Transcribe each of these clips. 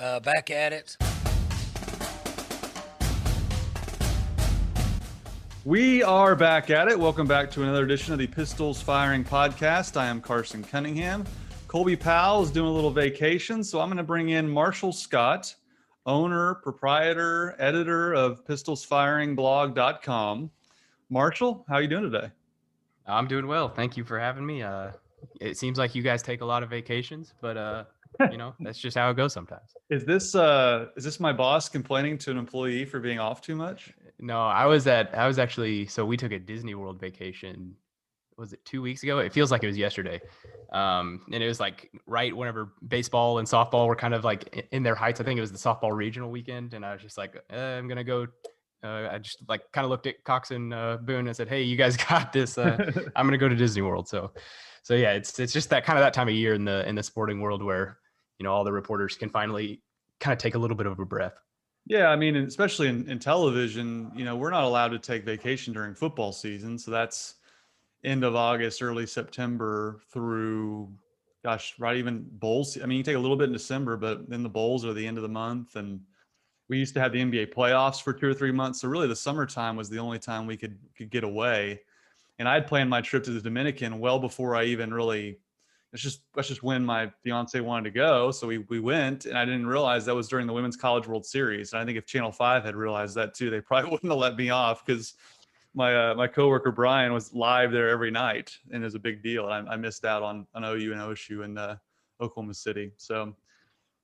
Back at it. We are back at it. Welcome back to another edition of the Pistols Firing Podcast. I am Carson Cunningham. Colby Powell is doing a little vacation, so I'm going to bring in Marshall Scott, owner, proprietor, editor of pistolsfiringblog.com. Marshall, how are you doing today? I'm doing well. Thank you for having me. It seems like you guys take a lot of vacations, but that's just how it goes sometimes. Is this my boss complaining to an employee for being off too much? No, I was actually, so we took a Disney World vacation. Was it 2 weeks ago? It feels like it was yesterday. And it was like right whenever baseball and softball were kind of like in their heights. I think it was the softball regional weekend. And I was just like, I'm going to go. I just like kind of looked at Cox and Boone and said, hey, you guys got this. I'm going to go to Disney World. So yeah, it's just that kind of that time of year in the sporting world where, all the reporters can finally kind of take a little bit of a breath. Yeah, I mean, especially in television, we're not allowed to take vacation during football season. So that's end of August, early September through, right, even bowls. I mean, you take a little bit in December, but then the bowls are the end of the month. And we used to have the NBA playoffs for 2 or 3 months. So really the summertime was the only time we could get away. And I had planned my trip to the Dominican well before I even really, that's just when my fiance wanted to go. So we went, and I didn't realize that was during the Women's College World Series. And I think if Channel 5 had realized that too, they probably wouldn't have let me off, because my coworker Brian was live there every night, and it was a big deal. And I missed out on OU and OSU in Oklahoma City. So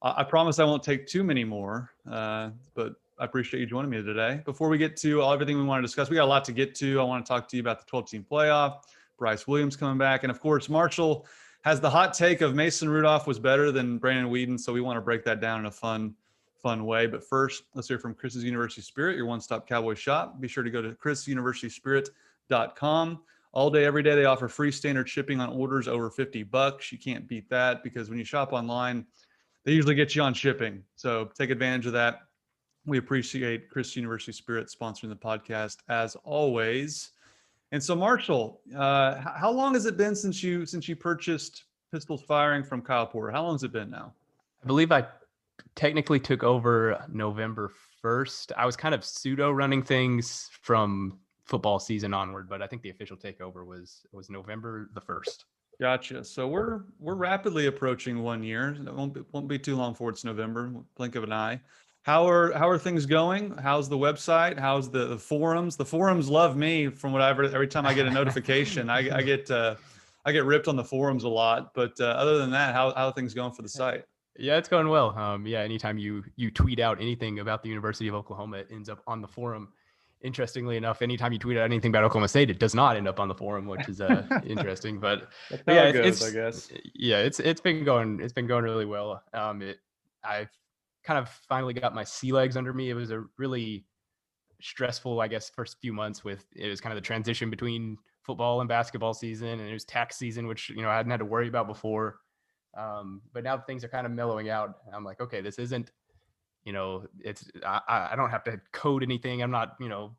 I promise I won't take too many more, but I appreciate you joining me today. Before we get to everything we want to discuss, we got a lot to get to. I want to talk to you about the 12-team playoff, Bryce Williams coming back, and of course, Marshall has the hot take of Mason Rudolph was better than Brandon Whedon, so we want to break that down in a fun way. But first, let's hear from Chris's University Spirit, your one-stop Cowboy shop. Be sure to go to chrisuniversityspirit.com. All day, every day, they offer free standard shipping on orders over $50. You can't beat that, because when you shop online, they usually get you on shipping. So take advantage of that. We appreciate Chris University Spirit sponsoring the podcast as always. And so, Marshall, how long has it been since you purchased Pistols Firing from Kyle Porter? How long has it been now? I believe I technically took over November 1st. I was kind of pseudo running things from football season onward, but I think the official takeover was November the 1st. Gotcha. So we're rapidly approaching 1 year. It won't be too long before it's November. Blink of an eye. How are things going? How's the website? How's the forums? The forums love me. From what every time I get a notification, I get ripped on the forums a lot. But other than that, how are things going for the site? Yeah, it's going well. Anytime you tweet out anything about the University of Oklahoma, it ends up on the forum. Interestingly enough, anytime you tweet out anything about Oklahoma State, it does not end up on the forum, which is interesting. But yeah, it goes, I guess. Yeah, it's been going really well. I've kind of finally got my sea legs under me. It was a really stressful, I guess, first few months. It was kind of the transition between football and basketball season, and it was tax season, which I hadn't had to worry about before. But now things are kind of mellowing out. I'm like, okay, this isn't, I don't have to code anything. I'm not, I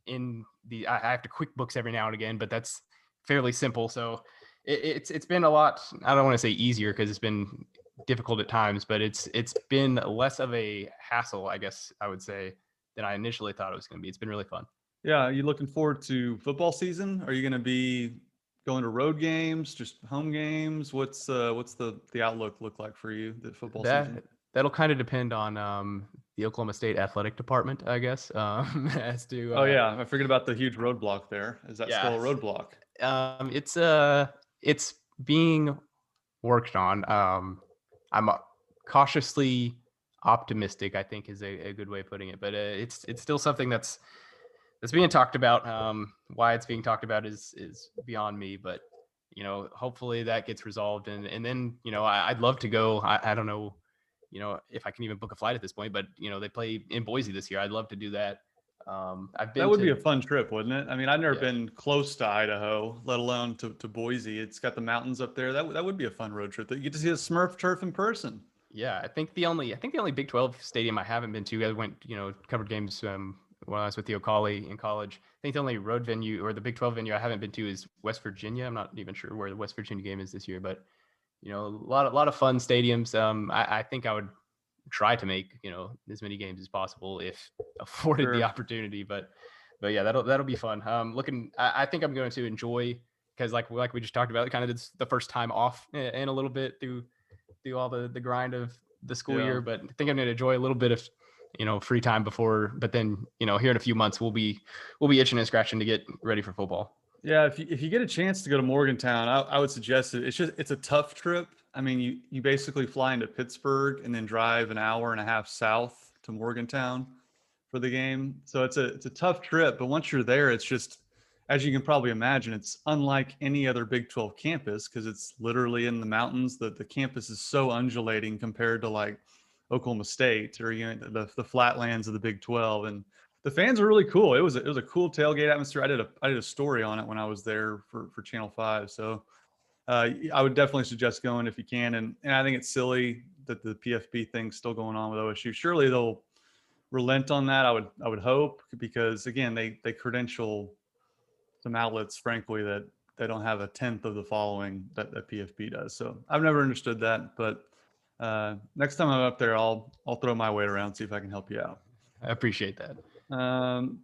have to QuickBooks every now and again, but that's fairly simple. So it's been a lot. I don't want to say easier, because it's been difficult at times, but it's been less of a hassle, I guess I would say, than I initially thought it was going to be. It's been really fun. Yeah. Are you looking forward to football season? Are you going to be going to road games, just home games? What's the outlook look like for you, the football season? That'll kind of depend on the Oklahoma State athletic department, I guess, as to. Oh yeah, I forget about the huge roadblock there. Is that still a roadblock? It's being worked on. I'm cautiously optimistic, I think, is a good way of putting it. But it's still something that's being talked about. Why it's being talked about is beyond me. But hopefully that gets resolved, and then I'd love to go. I don't know, if I can even book a flight at this point. But they play in Boise this year. I'd love to do that. That would be a fun trip, wouldn't it? I mean, I've never been close to Idaho, let alone to Boise. It's got the mountains up there. That would be a fun road trip. You get to see a Smurf turf in person. Yeah, I think the only Big 12 stadium I haven't been to, I went, covered games when I was with the Ocali in college. I think the only road venue, or the Big 12 venue I haven't been to, is West Virginia. I'm not even sure where the West Virginia game is this year, but a lot of fun stadiums. I think I would try to make, as many games as possible if afforded the Sure. opportunity. But yeah, that'll be fun. I think I'm going to enjoy, because like we just talked about, kind of it's the first time off in a little bit through all the grind of the school Yeah. year. But I think I'm going to enjoy a little bit of free time before. But then here in a few months we'll be itching and scratching to get ready for football. Yeah, if you get a chance to go to Morgantown, I would suggest it. It's a tough trip. I mean, you basically fly into Pittsburgh and then drive an hour and a half south to Morgantown for the game. So it's a tough trip, but once you're there, it's just, as you can probably imagine, it's unlike any other Big 12 campus because it's literally in the mountains. The campus is so undulating compared to like Oklahoma State or the flatlands of the Big 12, and the fans are really cool. It was a cool tailgate atmosphere. I did a story on it when I was there for Channel 5. So I would definitely suggest going if you can. And I think it's silly that the PFP thing's still going on with OSU. Surely they'll relent on that. I would hope, because again, they credential some outlets, frankly, that they don't have a tenth of the following that PFP does. So I've never understood that, but next time I'm up there, I'll throw my weight around, see if I can help you out. I appreciate that.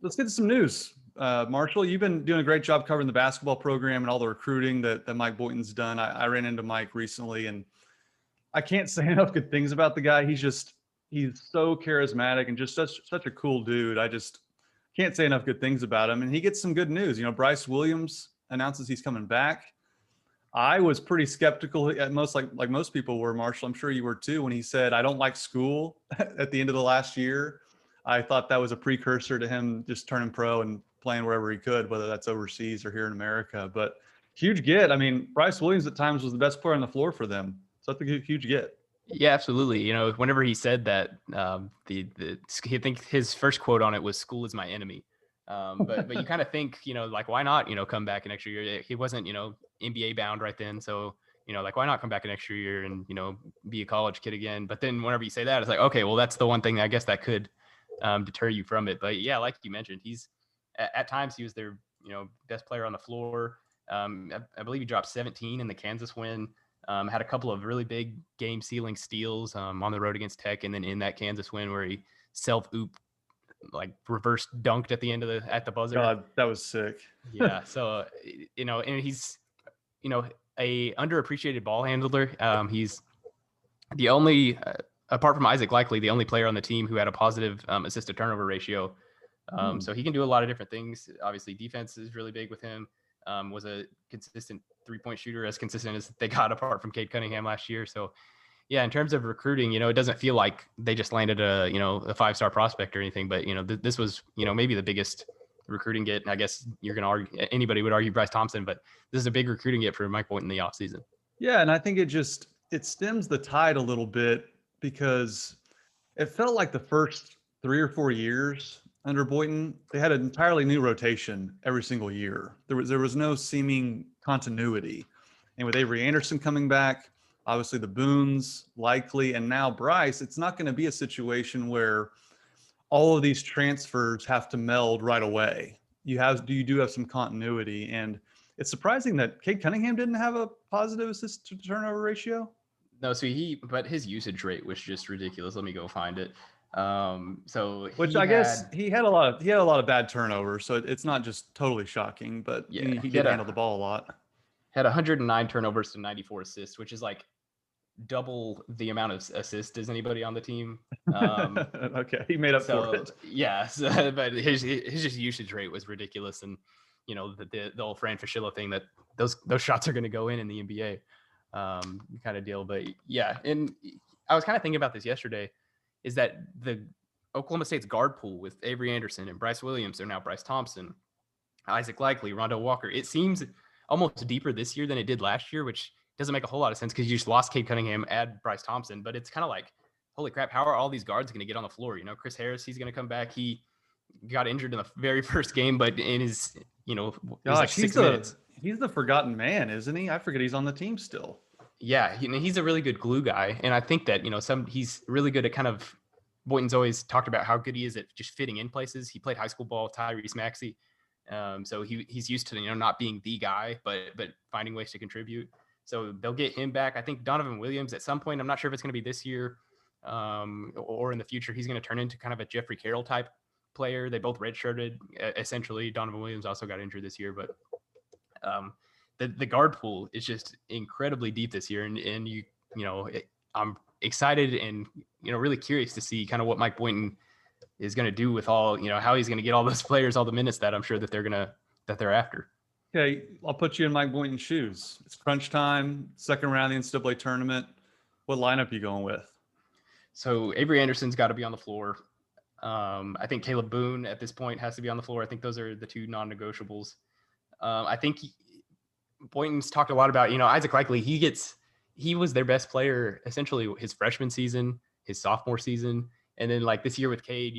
Let's get to some news. Marshall, you've been doing a great job covering the basketball program and all the recruiting that Mike Boynton's done. I ran into Mike recently, and I can't say enough good things about the guy. He's so charismatic and just such a cool dude. I just can't say enough good things about him. And he gets some good news. Bryce Williams announces he's coming back. I was pretty skeptical at most, like most people were, Marshall. I'm sure you were too, when he said, "I don't like school" at the end of the last year. I thought that was a precursor to him just turning pro and playing wherever he could, whether that's overseas or here in America. But huge get. I mean, Bryce Williams at times was the best player on the floor for them. So that's a huge get. Yeah, absolutely. Whenever he said that, I think his first quote on it was "School is my enemy." But you kind of think, like, why not, come back an extra year? He wasn't, NBA bound right then. So, like, why not come back an extra year and, be a college kid again? But then whenever you say that, it's like, okay, well, that's the one thing I guess that could deter you from it. But yeah, like you mentioned, he's at times he was their, best player on the floor. I believe he dropped 17 in the Kansas win. Had a couple of really big game sealing steals on the road against Tech, and then in that Kansas win where he like reverse dunked at the end of at the buzzer. God, that was sick. Yeah. So, and he's, a underappreciated ball handler. He's the only, apart from Isaac Likely, the only player on the team who had a positive assist to turnover ratio. So he can do a lot of different things. Obviously, defense is really big with him. Was a consistent 3-point shooter, as consistent as they got apart from Cade Cunningham last year. So, yeah, in terms of recruiting, it doesn't feel like they just landed a 5-star prospect or anything, but, this was, maybe the biggest recruiting get. And I guess you're going to argue, anybody would argue Bryce Thompson, but this is a big recruiting get for Mike Boynton in the offseason. Yeah. And I think it stems the tide a little bit, because it felt like the first 3 or 4 years under Boynton, they had an entirely new rotation every single year. There was no seeming continuity. And with Avery Anderson coming back, obviously the Boones, Likely, and now Bryce, it's not going to be a situation where all of these transfers have to meld right away. You do have some continuity, and it's surprising that Cade Cunningham didn't have a positive assist to turnover ratio. No, so but his usage rate was just ridiculous. Let me go find it. Which I guess he had a lot of bad turnovers, so it's not just totally shocking, but yeah, he did handle the ball a lot. Had 109 turnovers to 94 assists, which is like double the amount of assists as anybody on the team. Okay, he made up for it. Yeah, but his just usage rate was ridiculous, and the old Fran Fraschilla thing that those shots are going to go in the NBA, kind of deal. But yeah, and I was kind of thinking about this yesterday, is that the Oklahoma State's guard pool with Avery Anderson and Bryce Williams, or now Bryce Thompson, Isaac Likely, Rondo Walker, it seems almost deeper this year than it did last year, which doesn't make a whole lot of sense because you just lost Cade Cunningham, add Bryce Thompson, but it's kind of like, holy crap, how are all these guards going to get on the floor? Chris Harris, he's going to come back. He got injured in the very first game, but in his, it was like 6 minutes. He's the forgotten man, isn't he? I forget he's on the team still. Yeah, he's a really good glue guy, and I think that he's really good at kind of. Boynton's always talked about how good he is at just fitting in places. He played high school ball with Tyrese Maxey, so he's used to not being the guy, but finding ways to contribute. So they'll get him back. I think Donovan Williams at some point. I'm not sure if it's going to be this year. or in the future he's going to turn into kind of a Jeffrey Carroll type player. They both redshirted essentially. Donovan Williams also got injured this year, but the guard pool is just incredibly deep this year, and I'm excited and really curious to see kind of what Mike Boynton is going to do with all how he's going to get all those players all the minutes that I'm sure that they're after. Okay, I'll put you in Mike Boynton's shoes. It's crunch time, second round of the NCAA tournament. What lineup are you going with? So Avery Anderson's got to be on the floor. I think Caleb Boone at this point has to be on the floor. I think those are the two non-negotiables. I think Boynton's talked a lot about, Isaac Likely. He was their best player essentially his freshman season, his sophomore season. And then like this year with Cade,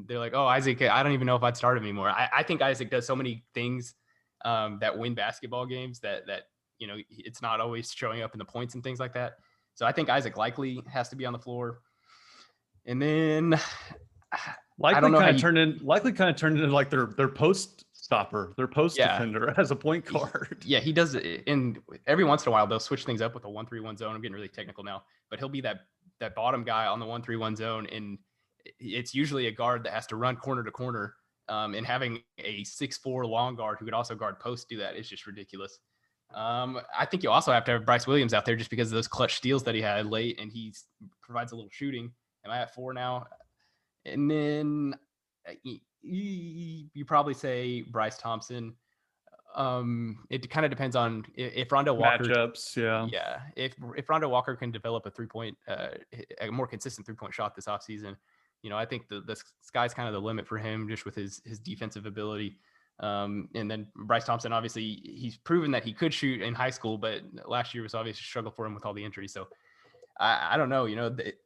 they're like, oh, Isaac, I don't even know if I'd start him anymore. I think Isaac does so many things that win basketball games that it's not always showing up in the points and things like that. So I think Isaac Likely has to be on the floor. And then Likely kind of turned into like their post stopper, their post defender as a point guard. Yeah, he does it. And every once in a while they'll switch things up with a 1-3-1 zone. I'm getting really technical now, but he'll be that bottom guy on the 1-3-1 zone, and it's usually a guard that has to run corner to corner. And having a 6'4" long guard who could also guard post do that is just ridiculous. I think you also have to have Bryce Williams out there just because of those clutch steals that he had late, and he provides a little shooting. Am I at 4 now? And then you probably say Bryce Thompson. It kind of depends on if Rondo Walker matchups. Yeah. If Rondo Walker can develop a 3-point, a more consistent 3-point shot this offseason, I think the sky's kind of the limit for him just with his defensive ability. And then Bryce Thompson, obviously he's proven that he could shoot in high school, but last year was obviously a struggle for him with all the injuries. So I don't know,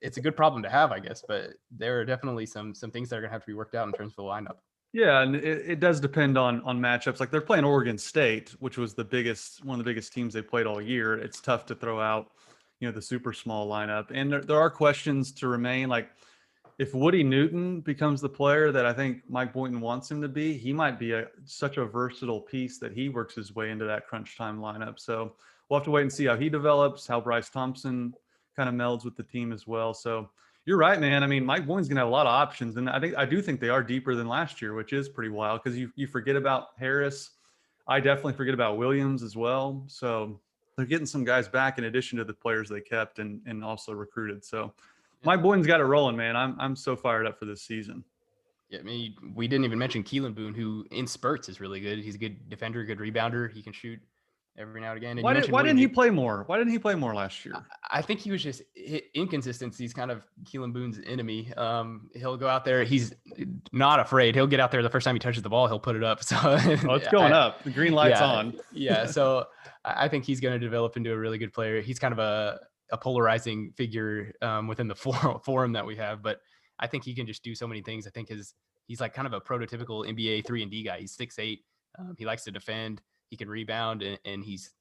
it's a good problem to have, I guess, but there are definitely some things that are gonna have to be worked out in terms of the lineup. Yeah, and it does depend on matchups. Like they're playing Oregon State, which was one of the biggest teams they played all year. It's tough to throw out, the super small lineup. And there are questions to remain. Like if Woody Newton becomes the player that I think Mike Boynton wants him to be, he might be such a versatile piece that he works his way into that crunch time lineup. So we'll have to wait and see how he develops, how Bryce Thompson kind of melds with the team as well. So you're right, man. I mean, Mike Boynton's gonna have a lot of options, and I do think they are deeper than last year, which is pretty wild because you forget about Harris. I definitely forget about Williams as well. So they're getting some guys back in addition to the players they kept and also recruited. So Mike Boynton's got it rolling, man. I'm so fired up for this season. Yeah, I mean, we didn't even mention Keelan Boone, who in spurts is really good. He's a good defender, good rebounder. He can shoot every now and again. And why didn't he play more? Why didn't he play more last year? I think he was just inconsistencies, kind of Keelan Boone's enemy. He'll go out there. He's not afraid. He'll get out there the first time he touches the ball, he'll put it up. So it's going up. The green light's on. Yeah. So I think he's going to develop into a really good player. He's kind of a polarizing figure within the forum that we have, but I think he can just do so many things. I think he's like kind of a prototypical NBA 3-and-D guy. He's 6'8". He likes to defend. He can rebound, and he's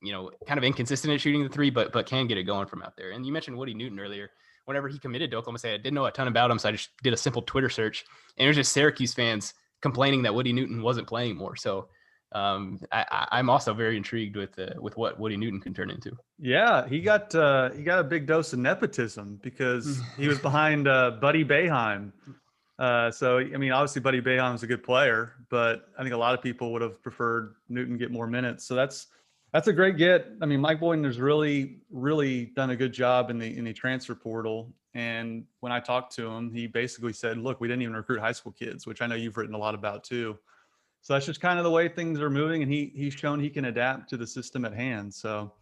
kind of inconsistent at shooting the three, but can get it going from out there. And you mentioned Woody Newton earlier. Whenever he committed to Oklahoma State, I didn't know a ton about him, so I just did a simple Twitter search, and it was just Syracuse fans complaining that Woody Newton wasn't playing more. So I'm also very intrigued with what Woody Newton can turn into. Yeah, he got a big dose of nepotism because he was behind Buddy Boeheim. So, I mean, obviously Buddy Boeheim is a good player, but I think a lot of people would have preferred Newton get more minutes. So that's a great get. I mean, Mike Boynton has really, really done a good job in the transfer portal. And when I talked to him, he basically said, look, we didn't even recruit high school kids, which I know you've written a lot about too. So that's just kind of the way things are moving. And he's shown he can adapt to the system at hand. So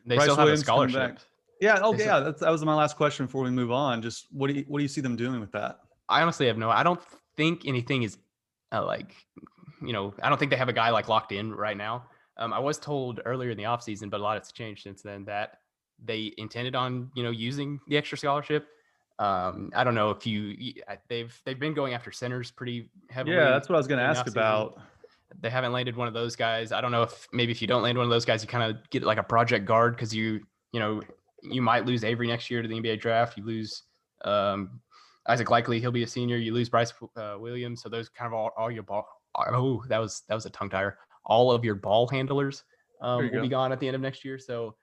they Bryce still have Williams a scholarship. Yeah. Oh, yeah. That was my last question before we move on. Just what do you see them doing with that? I honestly have I don't think anything is I don't think they have a guy like locked in right now. I was told earlier in the offseason, but a lot has changed since then, that they intended on, using the extra scholarship. I don't know if they've been going after centers pretty heavily. Yeah, that's what I was going to ask about. They haven't landed one of those guys. I don't know if you don't land one of those guys, you kind of get like a project guard because you might lose Avery next year to the NBA draft. You lose Isaac Likely, he'll be a senior. You lose Bryce Williams. So those kind of all your ball. Oh, that was a tongue tire. All of your ball handlers will be gone at the end of next year. So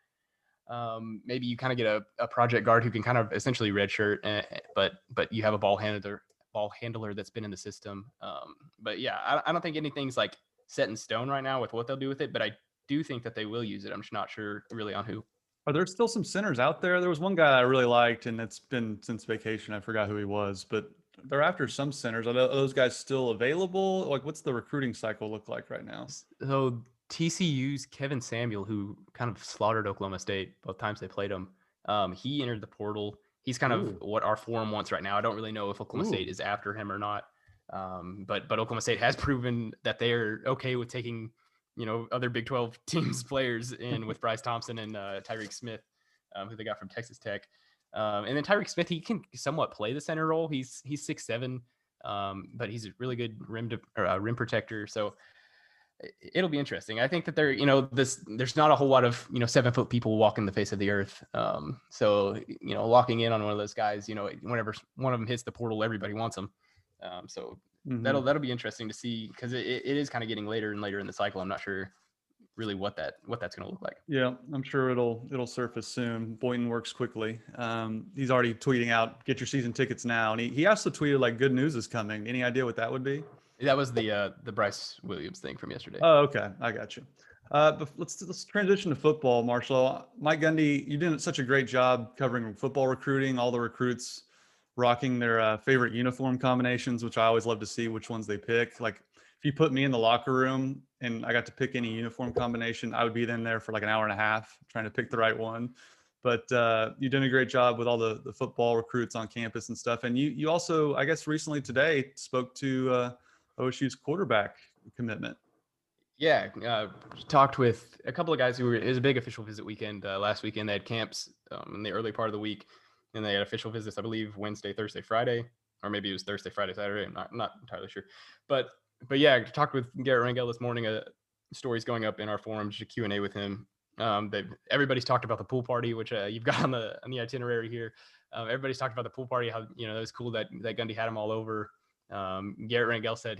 Maybe you kind of get a project guard who can kind of essentially redshirt, but you have a ball handler that's been in the system. But yeah, I don't think anything's like set in stone right now with what they'll do with it, but I do think that they will use it. I'm just not sure really on who. Are there still some centers out there? There was one guy I really liked, and it's been since vacation. I forgot who he was, but they're after some centers. Are those guys still available? Like, what's the recruiting cycle look like right now? So TCU's Kevin Samuel, who kind of slaughtered Oklahoma State both times they played him, he entered the portal. He's kind of Ooh, what our forum wants right now. I don't really know if Oklahoma State ooh, is after him or not, but Oklahoma State has proven that they are okay with taking other Big 12 teams players in with Bryce Thompson and Tyreek Smith, who they got from Texas Tech. And then Tyreek Smith, he can somewhat play the center role. He's 6'7", but he's a really good rim protector. So it'll be interesting. I think that there's not a whole lot of 7-foot people walking the face of the earth. So locking in on one of those guys, whenever one of them hits the portal, everybody wants them. So mm-hmm. that'll be interesting to see, because it is kind of getting later and later in the cycle. I'm not sure really what that's going to look like. Yeah, I'm sure it'll surface soon. Boynton works quickly. He's already tweeting out, "Get your season tickets now," and he also tweeted like, "Good news is coming." Any idea what that would be? That was the Bryce Williams thing from yesterday. Oh, okay, I got you. But let's transition to football, Marshall. Mike Gundy, you did such a great job covering football recruiting. All the recruits rocking their favorite uniform combinations, which I always love to see which ones they pick. Like if you put me in the locker room and I got to pick any uniform combination, I would be in there for like an hour and a half trying to pick the right one. But you did a great job with all the football recruits on campus and stuff. And you also, I guess, recently today spoke to OSU's quarterback commitment. Yeah, talked with a couple of guys who were. It was a big official visit weekend last weekend. They had camps in the early part of the week, and they had official visits, I believe, Wednesday, Thursday, Friday, or maybe it was Thursday, Friday, Saturday. I'm not entirely sure, but yeah, I talked with Garrett Rangel this morning. Stories going up in our forum, just a Q&A with him. Everybody's talked about the pool party, which you've got on the itinerary here. Everybody's talked about the pool party. How it was cool that Gundy had them all over. Garrett Rangel said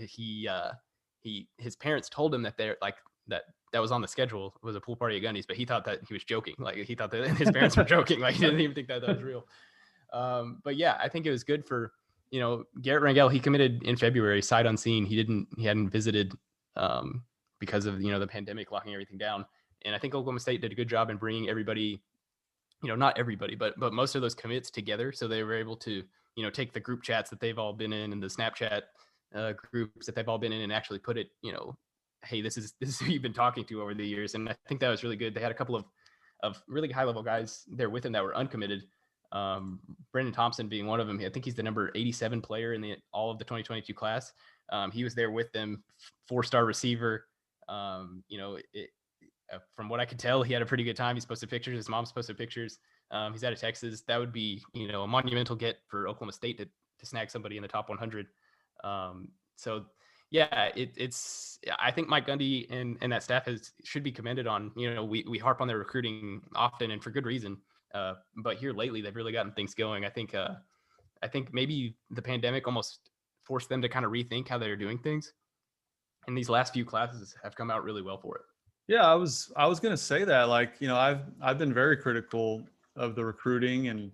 his parents told him that they're like that was on the schedule, was a pool party at Gundy's, but he thought that he was joking. Like he thought that his parents were joking. Like he didn't even think that was real. But yeah, I think it was good for Garrett Rangel. He committed in February, sight unseen. He hadn't visited because of the pandemic locking everything down. And I think Oklahoma State did a good job in bringing everybody, not everybody, but most of those commits together, so they were able to take the group chats that they've all been in and the Snapchat groups that they've all been in and actually put it, hey, this is who you've been talking to over the years. And I think that was really good. They had a couple of really high level guys there with him that were uncommitted. Brendan Thompson being one of them. I think he's the number 87 player in all of the 2022 class. He was there with them, 4-star receiver. From what I could tell, he had a pretty good time. He's posted pictures. His mom's posted pictures. He's out of Texas. That would be, a monumental get for Oklahoma State to snag somebody in the top 100. So yeah, it's, I think Mike Gundy and that staff should be commended on, we harp on their recruiting often and for good reason. But here lately, they've really gotten things going. I think maybe the pandemic almost forced them to kind of rethink how they're doing things. And these last few classes have come out really well for it. Yeah, I was going to say that, like, I've been very critical of the recruiting, and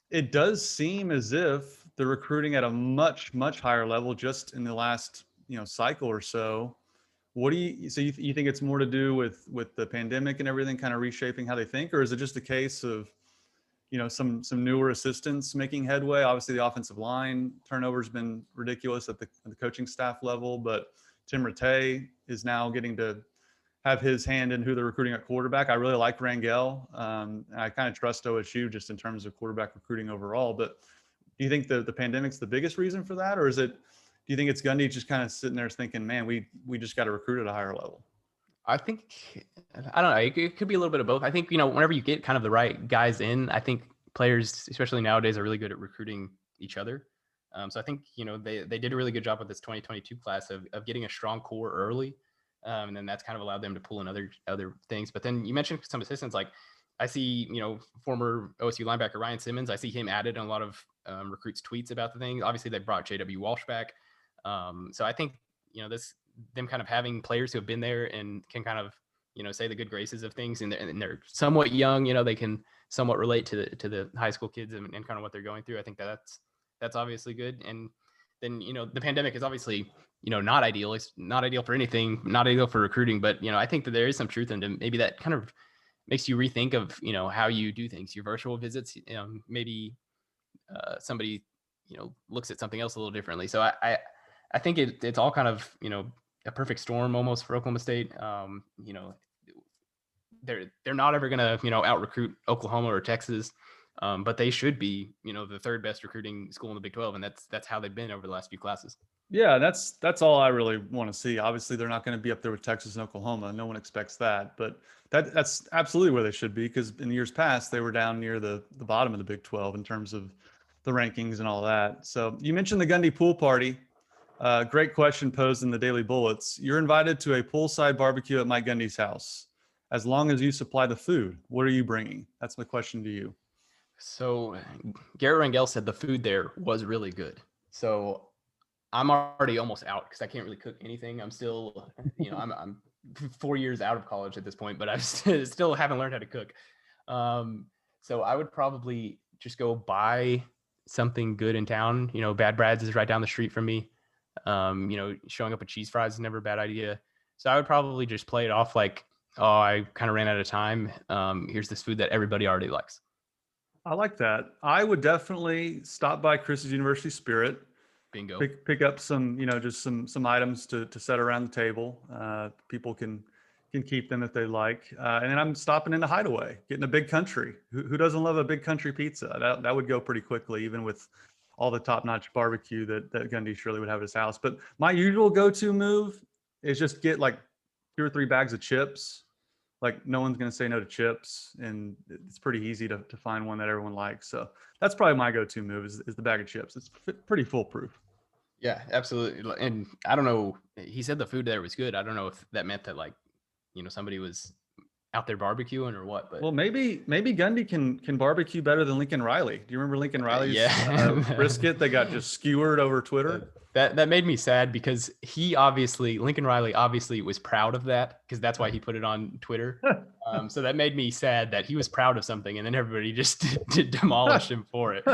it does seem as if the recruiting at a much, much higher level just in the last, cycle or so. What do you think it's more to do with the pandemic and everything kind of reshaping how they think, or is it just a case of, some newer assistants making headway? Obviously the offensive line turnover has been ridiculous at the coaching staff level, but Tim Rattay is now getting to have his hand in who they're recruiting at quarterback. I really like Rangel. And I kind of trust OSU just in terms of quarterback recruiting overall. But do you think the pandemic's the biggest reason for that? Or do you think it's Gundy just kind of sitting there thinking, man, we just got to recruit at a higher level? I think, I don't know. It could be a little bit of both. I think, whenever you get kind of the right guys in, I think players, especially nowadays, are really good at recruiting each other. So I think, they did a really good job with this 2022 class of getting a strong core early. And then that's kind of allowed them to pull in other things. But then you mentioned some assistants. Like I see, former OSU linebacker Ryan Simmons. I see him added in a lot of recruits' tweets about the thing. Obviously, they brought J.W. Walsh back. So I think them kind of having players who have been there and can kind of say the good graces of things, and they're somewhat young, they can somewhat relate to the high school kids and kind of what they're going through. I think that's obviously good. And then, the pandemic is obviously, not ideal. It's not ideal for anything, not ideal for recruiting, but, I think that there is some truth into maybe that kind of makes you rethink of, how you do things, your virtual visits, maybe somebody, looks at something else a little differently. So I think it's all kind of, a perfect storm almost for Oklahoma State. They're not ever going to, out recruit Oklahoma or Texas. But they should be, the third best recruiting school in the Big 12. And that's how they've been over the last few classes. Yeah, that's all I really want to see. Obviously, they're not going to be up there with Texas and Oklahoma. No one expects that, but that's absolutely where they should be, because in years past they were down near the bottom of the Big 12 in terms of the rankings and all that. So you mentioned the Gundy pool party. Great question posed in the Daily Bullets. You're invited to a poolside barbecue at Mike Gundy's house. As long as you supply the food, what are you bringing? That's my question to you. So Garrett Rangel said the food there was really good. So I'm already almost out because I can't really cook anything. I'm still, I'm 4 years out of college at this point, but I still haven't learned how to cook. So I would probably just go buy something good in town. Bad Brad's is right down the street from me. Showing up with cheese fries is never a bad idea. So I would probably just play it off like, oh, I kind of ran out of time. Here's this food that everybody already likes. I like that. I would definitely stop by Chris's University Spirit. Bingo. Pick up some, just some items to set around the table. People can keep them if they like. And then I'm stopping in the Hideaway, getting a Big Country. Who doesn't love a Big Country pizza? That would go pretty quickly, even with all the top-notch barbecue that Gundy surely would have at his house. But my usual go-to move is just get like 2 or 3 bags of chips. Like, no one's going to say no to chips, and it's pretty easy to find one that everyone likes. So that's probably my go-to move is the bag of chips. It's pretty foolproof. Yeah, absolutely. And I don't know, he said the food there was good. I don't know if that meant that somebody was out there barbecuing or what, but well, maybe Gundy can barbecue better than Lincoln Riley. Do you remember Lincoln Riley's brisket that got just skewered over Twitter? That made me sad because Lincoln Riley obviously was proud of that, because that's why he put it on Twitter. So that made me sad that he was proud of something and then everybody just demolished him for it.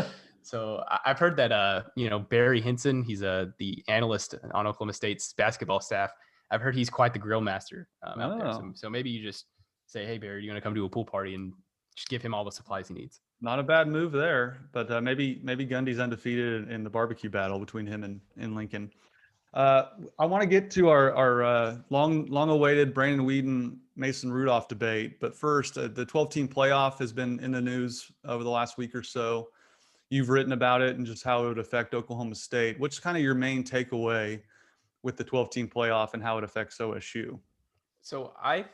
So I've heard that, Barry Hinson, he's the analyst on Oklahoma State's basketball staff. I've heard he's quite the grill master out there. So maybe you just say, hey, Barry, you're going to come to a pool party, and just give him all the supplies he needs. Not a bad move there, but maybe Gundy's undefeated in the barbecue battle between him and Lincoln. I want to get to our long awaited Brandon Whedon, Mason Rudolph debate. But first, the 12-team playoff has been in the news over the last week or so. You've written about it and just how it would affect Oklahoma State. What's kind of your main takeaway with the 12-team playoff and how it affects OSU? So I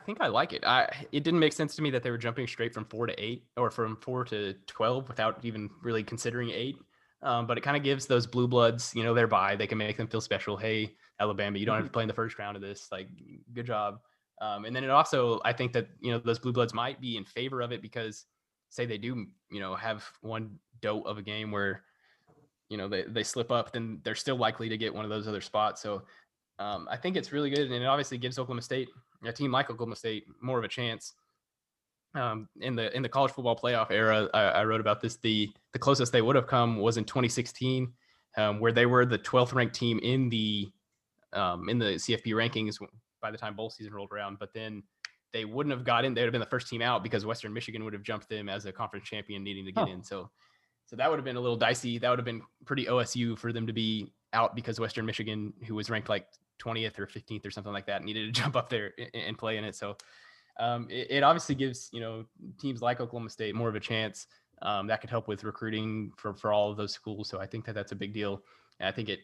think I like it. It didn't make sense to me that they were jumping straight from 4 to 8 or from 4 to 12 without even really considering 8. But it kind of gives those blue bloods, their bye. They can make them feel special. Hey, Alabama, you don't have to play in the first round of this. Like, good job. And then it also, I think that, those blue bloods might be in favor of it because, say they do, have one dote of a game where, they slip up, then they're still likely to get one of those other spots. So I think it's really good, and it obviously gives Oklahoma State, a team like Oklahoma State, more of a chance. In the college football playoff era, I wrote about this. The closest they would have come was in 2016, where they were the 12th ranked team in the CFP rankings by the time bowl season rolled around. But then they wouldn't have got in. They would have been the first team out because Western Michigan would have jumped them as a conference champion, needing to get in. So that would have been a little dicey. That would have been pretty OSU for them to be out because Western Michigan, who was ranked like 20th or 15th or something like that, needed to jump up there and play in it. So it obviously gives, teams like Oklahoma State more of a chance. That could help with recruiting for all of those schools. So I think that that's a big deal. And I think it,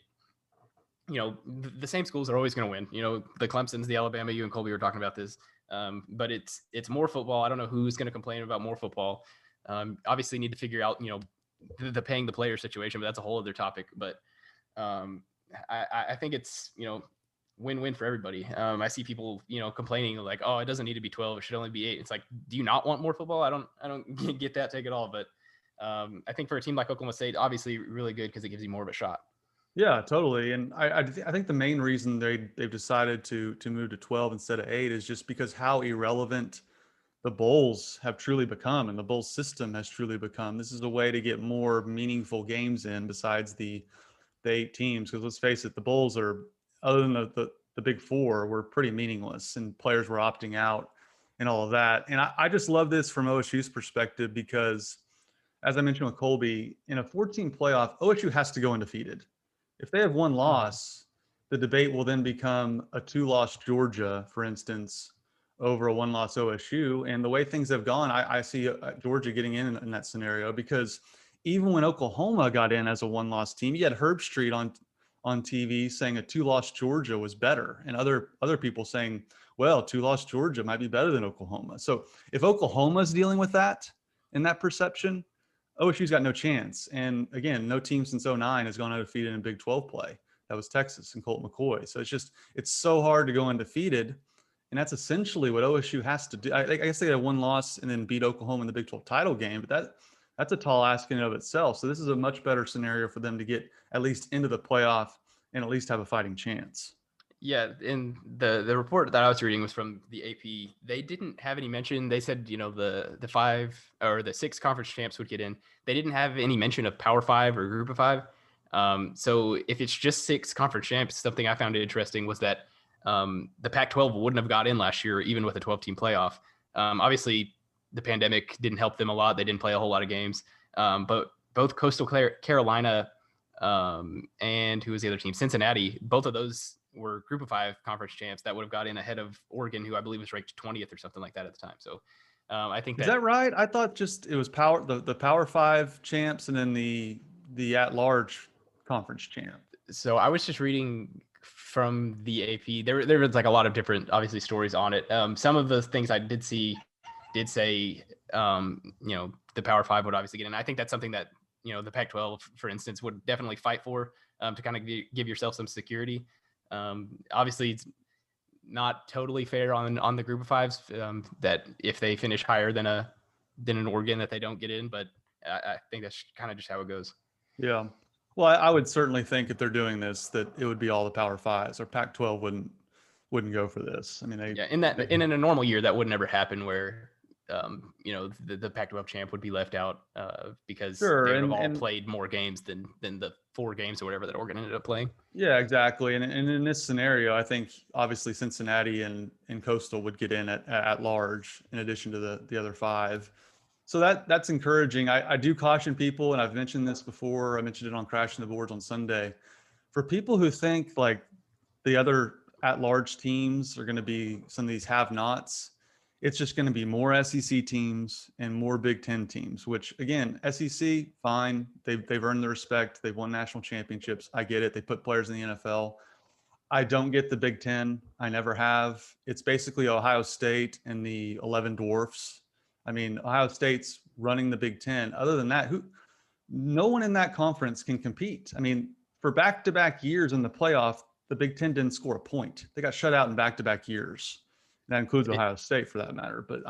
the same schools are always going to win. The Clemsons, the Alabama, you and Colby were talking about this. But it's more football. I don't know who's going to complain about more football. Obviously need to figure out, the paying the player situation, but that's a whole other topic. But I think it's, win-win for everybody. I see people, complaining like, oh, it doesn't need to be 12. It should only be 8. It's like, do you not want more football? I don't get that take at all. But I think for a team like Oklahoma State, obviously really good because it gives you more of a shot. Yeah, totally. And I think the main reason they've decided to move to 12 instead of 8 is just because how irrelevant the bowls have truly become and the bowl system has truly become. This is a way to get more meaningful games in besides the 8 teams. Because let's face it, the bowls are, other than the big four, were pretty meaningless and players were opting out and all of that. And I just love this from OSU's perspective because, as I mentioned with Colby, in a 14 playoff, OSU has to go undefeated. If they have one Mhm. loss, the debate will then become a two-loss Georgia, for instance, over a one-loss OSU. And the way things have gone, I see Georgia getting in that scenario because even when Oklahoma got in as a one-loss team, you had Herb Street on TV saying a two-loss Georgia was better, and other people saying, well, two-loss Georgia might be better than Oklahoma. So if Oklahoma's dealing with that in that perception, OSU's got no chance. And again, no team since '09 has gone undefeated in Big 12 play. That was Texas and Colt McCoy. So it's so hard to go undefeated. And that's essentially what OSU has to do. I guess they had one loss and then beat Oklahoma in the Big 12 title game, but that's a tall ask in and of itself. So this is a much better scenario for them to get at least into the playoff and at least have a fighting chance. Yeah, and the report that I was reading was from the AP. They didn't have any mention. They said, the five or the six conference champs would get in. They didn't have any mention of Power Five or Group of Five. So if it's just six conference champs, something I found interesting was that the Pac-12 wouldn't have got in last year, even with a 12-team playoff. Obviously, the pandemic didn't help them a lot. They didn't play a whole lot of games. But both Coastal Carolina and who was the other team? Cincinnati. Both of those were Group of Five conference champs that would have got in ahead of Oregon, who I believe was ranked 20th or something like that at the time. So I think Is that that right? I thought just it was the Power Five champs and then the at large conference champ. so I was just reading from the AP. There was like a lot of different, obviously, stories on it. Some of the things I did see did say, the Power Five would obviously get in. I think that's something that the Pac-12, for instance, would definitely fight for to kind of give yourself some security. Obviously, it's not totally fair on the Group of Fives that if they finish higher than an Oregon that they don't get in, but I think that's kind of just how it goes. Yeah. Well, I would certainly think if they're doing this that it would be all the Power Fives or Pac-12 wouldn't go for this. I mean, Yeah, in a normal year that would never happen where the Pac-12 champ would be left out because sure, they would have all and played more games than the 4 games or whatever that Oregon ended up playing. yeah, exactly. And in this scenario, I think obviously Cincinnati and Coastal would get in at large in addition to the other five. So that's encouraging. I do caution people, and I've mentioned this before. I mentioned it on Crashing the Boards on Sunday. For people who think like the other at-large teams are going to be some of these have-nots, it's just going to be more SEC teams and more Big Ten teams. Which again, SEC, fine. They've earned the respect. They've won national championships. I get it. They put players in the NFL. I don't get the Big Ten. I never have. It's basically Ohio State and the 11 dwarfs. I mean, Ohio State's running the Big Ten. Other than that, no one in that conference can compete. I mean, for back-to-back years in the playoff, the Big Ten didn't score a point. They got shut out in back-to-back years. That includes Ohio State for that matter. But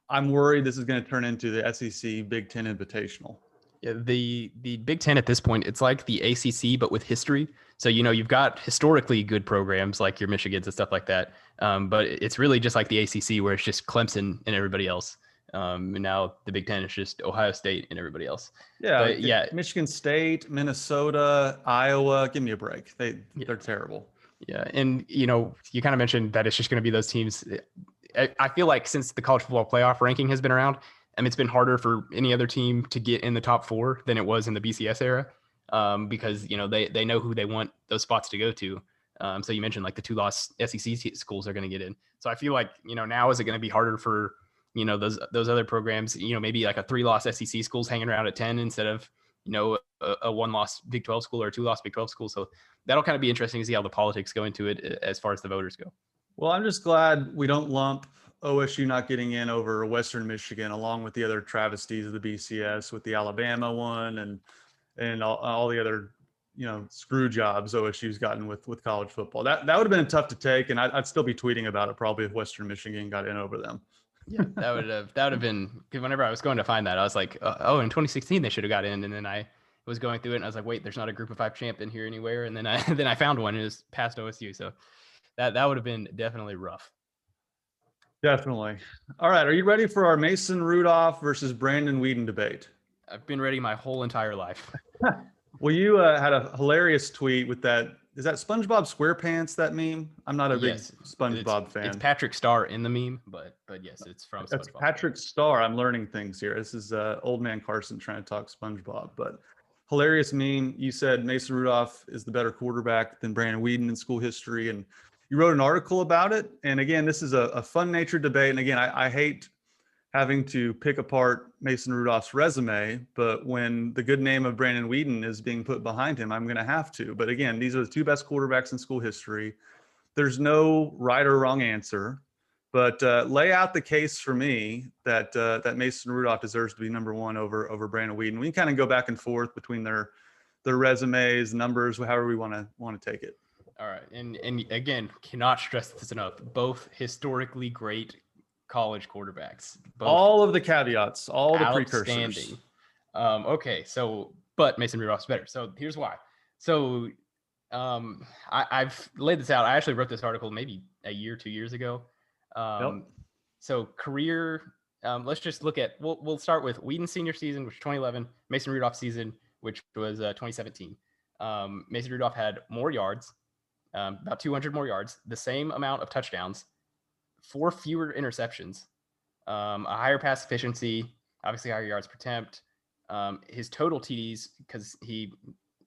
I'm worried this is going to turn into the SEC Big Ten Invitational. Yeah, the Big Ten at this point, it's like the ACC but with history. So you've got historically good programs like your Michigans and stuff like that, but it's really just like the ACC where it's just Clemson and everybody else. And now the Big Ten is just Ohio State and everybody else. Yeah, But yeah, Michigan State, Minnesota, Iowa, give me a break. They're terrible. yeah, and you kind of mentioned that it's just going to be those teams. I feel like since the college football playoff ranking has been around, it's been harder for any other team to get in the top 4 than it was in the BCS era, because they know who they want those spots to go to. So you mentioned like the 2-loss SEC schools are going to get in. So I feel like now is it going to be harder for those other programs? Maybe like a 3-loss SEC schools hanging around at 10 instead of a 1-loss Big 12 school or a 2-loss Big 12 school. So that'll kind of be interesting to see how the politics go into it as far as the voters go. Well, I'm just glad we don't lump OSU not getting in over Western Michigan, along with the other travesties of the BCS, with the Alabama one and all the other screw jobs OSU's gotten with college football. That would have been tough to take, and I'd still be tweeting about it probably if Western Michigan got in over them. Yeah, that would have been, because whenever I was going to find that, I was like, oh, in 2016 they should have got in, and then I was going through it, and I was like, wait, there's not a Group of 5 champ in here anywhere. And then I found one, and it was past OSU. So that would have been definitely rough. Definitely. All right. Are you ready for our Mason Rudolph versus Brandon Weeden debate? I've been ready my whole entire life. Well, you had a hilarious tweet with that. Is that SpongeBob SquarePants, that meme? I'm not a big SpongeBob fan. It's Patrick Star in the meme, but yes, it's from SpongeBob. That's Patrick Star. I'm learning things here. This is old man Carson trying to talk SpongeBob, but hilarious meme. You said Mason Rudolph is the better quarterback than Brandon Weeden in school history, and you wrote an article about it. And again, this is a fun-natured debate. And again, I hate having to pick apart Mason Rudolph's resume, but when the good name of Brandon Weeden is being put behind him, I'm going to have to. But again, these are the two best quarterbacks in school history. There's no right or wrong answer, but lay out the case for me that that Mason Rudolph deserves to be number one over Brandon Weeden. We can kind of go back and forth between their resumes, numbers, however we want to take it. All right, and again, cannot stress this enough. Both historically great college quarterbacks. Both all of the caveats, all the precursors. Okay, so but Mason Rudolph's better. So here's why. So I've laid this out. I actually wrote this article maybe a year, 2 years ago. So career. Let's just look at. We'll start with Weeden's senior season, which was 2011. Mason Rudolph's season, which was 2017. Mason Rudolph had more yards, about 200 more yards, the same amount of touchdowns, 4 fewer interceptions, a higher pass efficiency, obviously higher yards per attempt. His total TDs, because he,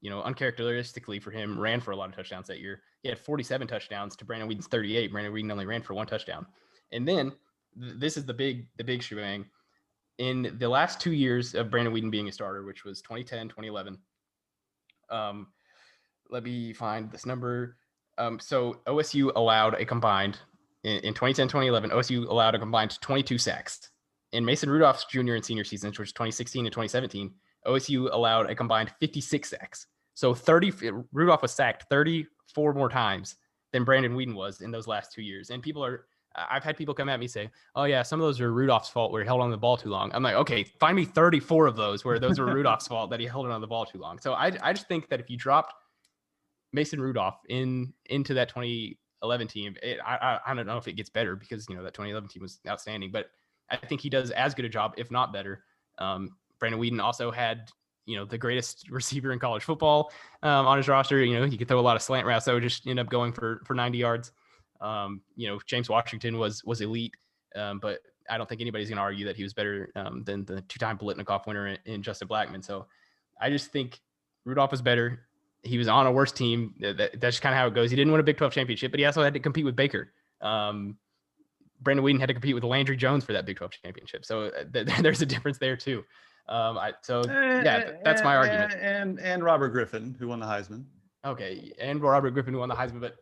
uncharacteristically for him, ran for a lot of touchdowns that year. He had 47 touchdowns to Brandon Weeden's 38. Brandon Weeden only ran for 1 touchdown. And then this is the big shebang. In the last 2 years of Brandon Weeden being a starter, which was 2010, 2011. Let me find this number. So OSU allowed a combined in 2010, 2011, OSU allowed a combined 22 sacks. In Mason Rudolph's junior and senior seasons, which was 2016 and 2017, OSU allowed a combined 56 sacks. So Rudolph was sacked 34 more times than Brandon Weeden was in those last 2 years. And I've had people come at me say, oh yeah, some of those are Rudolph's fault where he held on the ball too long. I'm like, okay, find me 34 of those where those were Rudolph's fault that he held on the ball too long. So I just think that if you dropped Mason Rudolph into that 2011 team, I don't know if it gets better because, that 2011 team was outstanding, but I think he does as good a job, if not better. Brandon Weeden also had, the greatest receiver in college football on his roster. He could throw a lot of slant routes that would just end up going for 90 yards. James Washington was elite, but I don't think anybody's going to argue that he was better than the 2-time Biletnikoff winner in Justin Blackmon. So I just think Rudolph was better. He was on a worse team. That's just kind of how it goes. He didn't win a Big 12 championship, but he also had to compete with Baker. Brandon Weeden had to compete with Landry Jones for that Big 12 championship. So there's a difference there too. That's my argument. And Robert Griffin, who won the Heisman. Okay, and Robert Griffin, who won the Heisman, but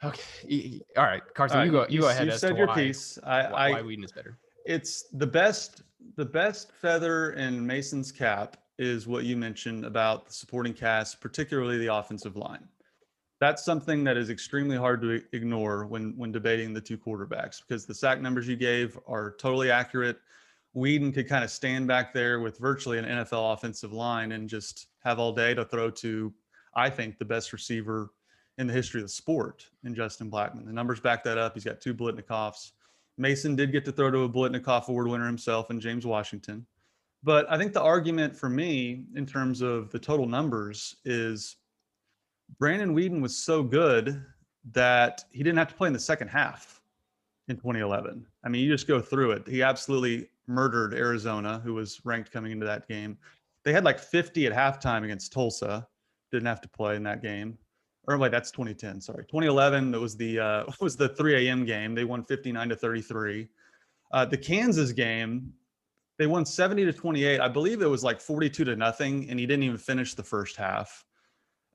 okay, all right, Carson, you go ahead. You said your piece. Why Weeden is better. It's the best feather in Mason's cap is what you mentioned about the supporting cast, particularly the offensive line. That's something that is extremely hard to ignore when debating the two quarterbacks, because the sack numbers you gave are totally accurate. Weeden could kind of stand back there with virtually an NFL offensive line and just have all day to throw to, I think, the best receiver in the history of the sport in Justin Blackmon. The numbers back that up. He's got 2 Biletnikoffs. Mason did get to throw to a Biletnikoff Award winner himself in James Washington. But I think the argument for me in terms of the total numbers is Brandon Weeden was so good that he didn't have to play in the second half in 2011. I mean, you just go through it. He absolutely murdered Arizona, who was ranked coming into that game. They had like 50 at halftime against Tulsa. Didn't have to play in that game. Or wait, that's 2010. Sorry, 2011. It was the 3 a.m. game. They won 59-33. The Kansas game, they won 70-28. I believe it was like 42-0, and he didn't even finish the first half.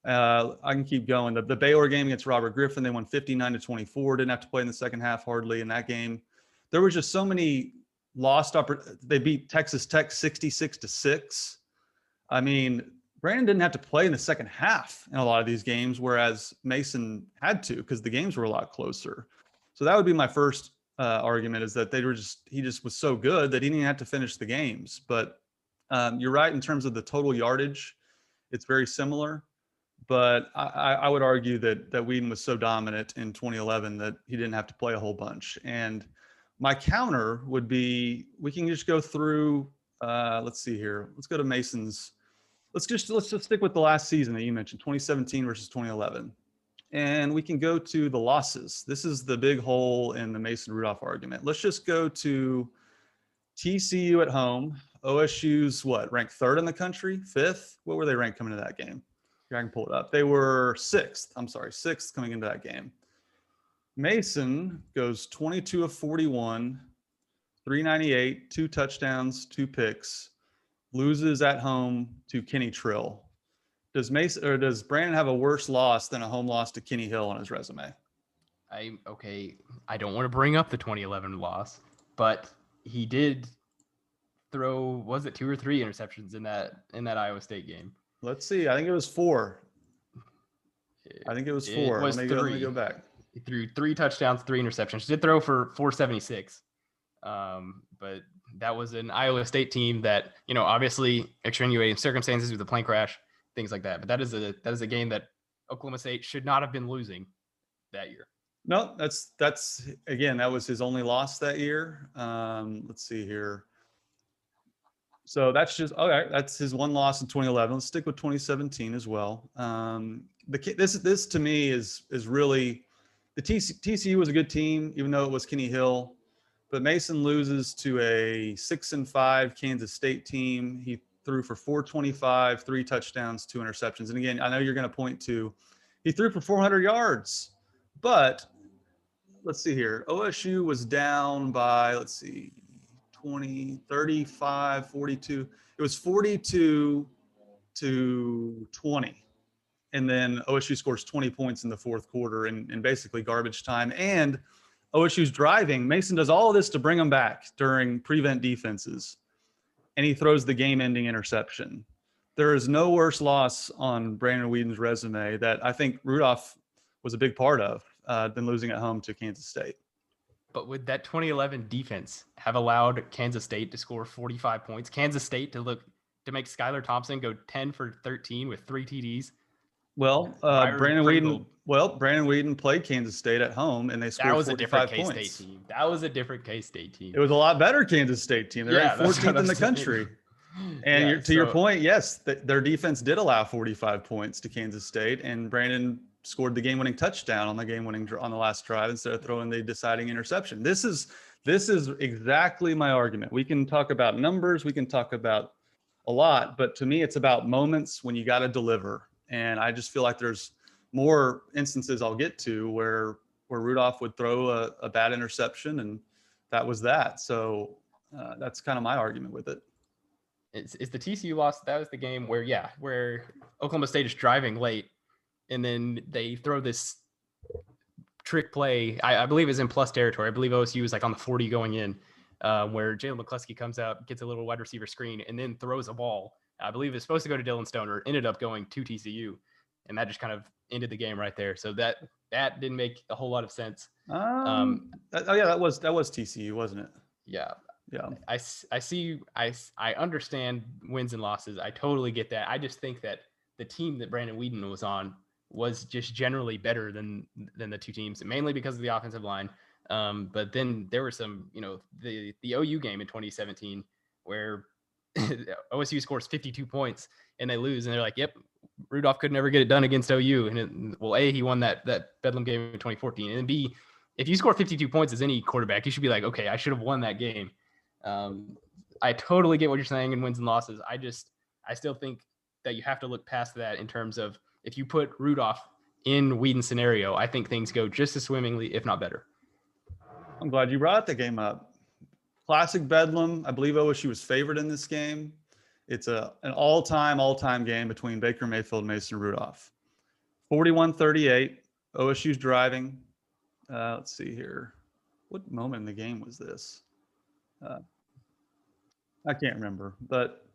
I can keep going. The Baylor game against Robert Griffin, they won 59-24. Didn't have to play in the second half hardly in that game. There was just so many lost opportunities. They beat Texas Tech 66-6. I mean, Brandon didn't have to play in the second half in a lot of these games, whereas Mason had to because the games were a lot closer. So that would be my first argument, is that he just was so good that he didn't have to finish the games. But you're right in terms of the total yardage. It's very similar, but I would argue that Whedon was so dominant in 2011 that he didn't have to play a whole bunch. And my counter would be, we can just go through, let's see here. Let's go to Mason's. Let's just stick with the last season that you mentioned, 2017 versus 2011. And we can go to the losses. This is the big hole in the Mason Rudolph argument. Let's just go to TCU at home. OSU's what, ranked third in the country, fifth? What were they ranked coming into that game? Here, I can pull it up. They were sixth coming into that game. Mason goes 22 of 41, 398, 2 touchdowns, 2 picks, loses at home to Kenny Trill. Does Brandon have a worse loss than a home loss to Kenny Hill on his resume? I don't want to bring up the 2011 loss, but he did throw, was it 2 or 3 interceptions in that Iowa State game? Let's see. I think it was 4. I think it was 4. It was let me go back. He threw 3 touchdowns, 3 interceptions. He did throw for 476. But that was an Iowa State team that, obviously extenuating circumstances with the plane crash, things like that. But that is a game that Oklahoma State should not have been losing that year. No, that's again, that was his only loss that year. Let's see here. So that's just okay. That's his one loss in 2011. Let's stick with 2017 as well. This to me is really, the TCU was a good team, even though it was Kenny Hill. But Mason loses to a 6-5 Kansas State team. He threw for 425, 3 touchdowns, 2 interceptions. And again, I know you're going to point to, he threw for 400 yards, but let's see here. OSU was down by, 20, 35, 42. It was 42 to 20. And then OSU scores 20 points in the fourth quarter in basically garbage time. And OSU's driving. Mason does all of this to bring them back during prevent defenses. And he throws the game-ending interception. There is no worse loss on Brandon Whedon's resume that I think Rudolph was a big part of than losing at home to Kansas State. But would that 2011 defense have allowed Kansas State to score 45 points? Kansas State to make Skylar Thompson go 10 for 13 with 3 TDs? Well, Brandon Whedon played Kansas State at home, and they scored 45 points. That was a different K-State team. It was a lot better Kansas State team. They're ranked 14th in the country. And to your point, yes, their defense did allow 45 points to Kansas State, and Brandon scored the game-winning touchdown on the last drive instead of throwing the deciding interception. This is exactly my argument. We can talk about numbers, we can talk about a lot, but to me, it's about moments when you got to deliver. And I just feel like there's more instances I'll get to where Rudolph would throw a bad interception, and that was that. So that's kind of my argument with it. It's the TCU loss. That was the game where Oklahoma State is driving late, and then they throw this trick play. I believe it's in plus territory. I believe OSU was like on the 40 going in, where Jalen McCluskey comes out, gets a little wide receiver screen, and then throws a ball. I believe it's supposed to go to Dylan Stoner, ended up going to TCU, and that just kind of ended the game right there. So that didn't make a whole lot of sense. That was TCU, wasn't it? Yeah. Yeah. I understand wins and losses. I totally get that. I just think that the team that Brandon Whedon was on was just generally better than the two teams, mainly because of the offensive line. But then there were some, the OU game in 2017 where OSU scores 52 points and they lose, and they're like, yep, Rudolph could never get it done against OU. And A, he won that Bedlam game in 2014. And B, if you score 52 points as any quarterback, you should be like, okay, I should have won that game. I totally get what you're saying in wins and losses. I still think that you have to look past that in terms of if you put Rudolph in Whedon's scenario, I think things go just as swimmingly, if not better. I'm glad you brought the game up. Classic Bedlam. I believe OSU was favored in this game. It's an all-time game between Baker Mayfield and Mason Rudolph. 41-38. OSU's driving. Let's see here. What moment in the game was this? I can't remember, but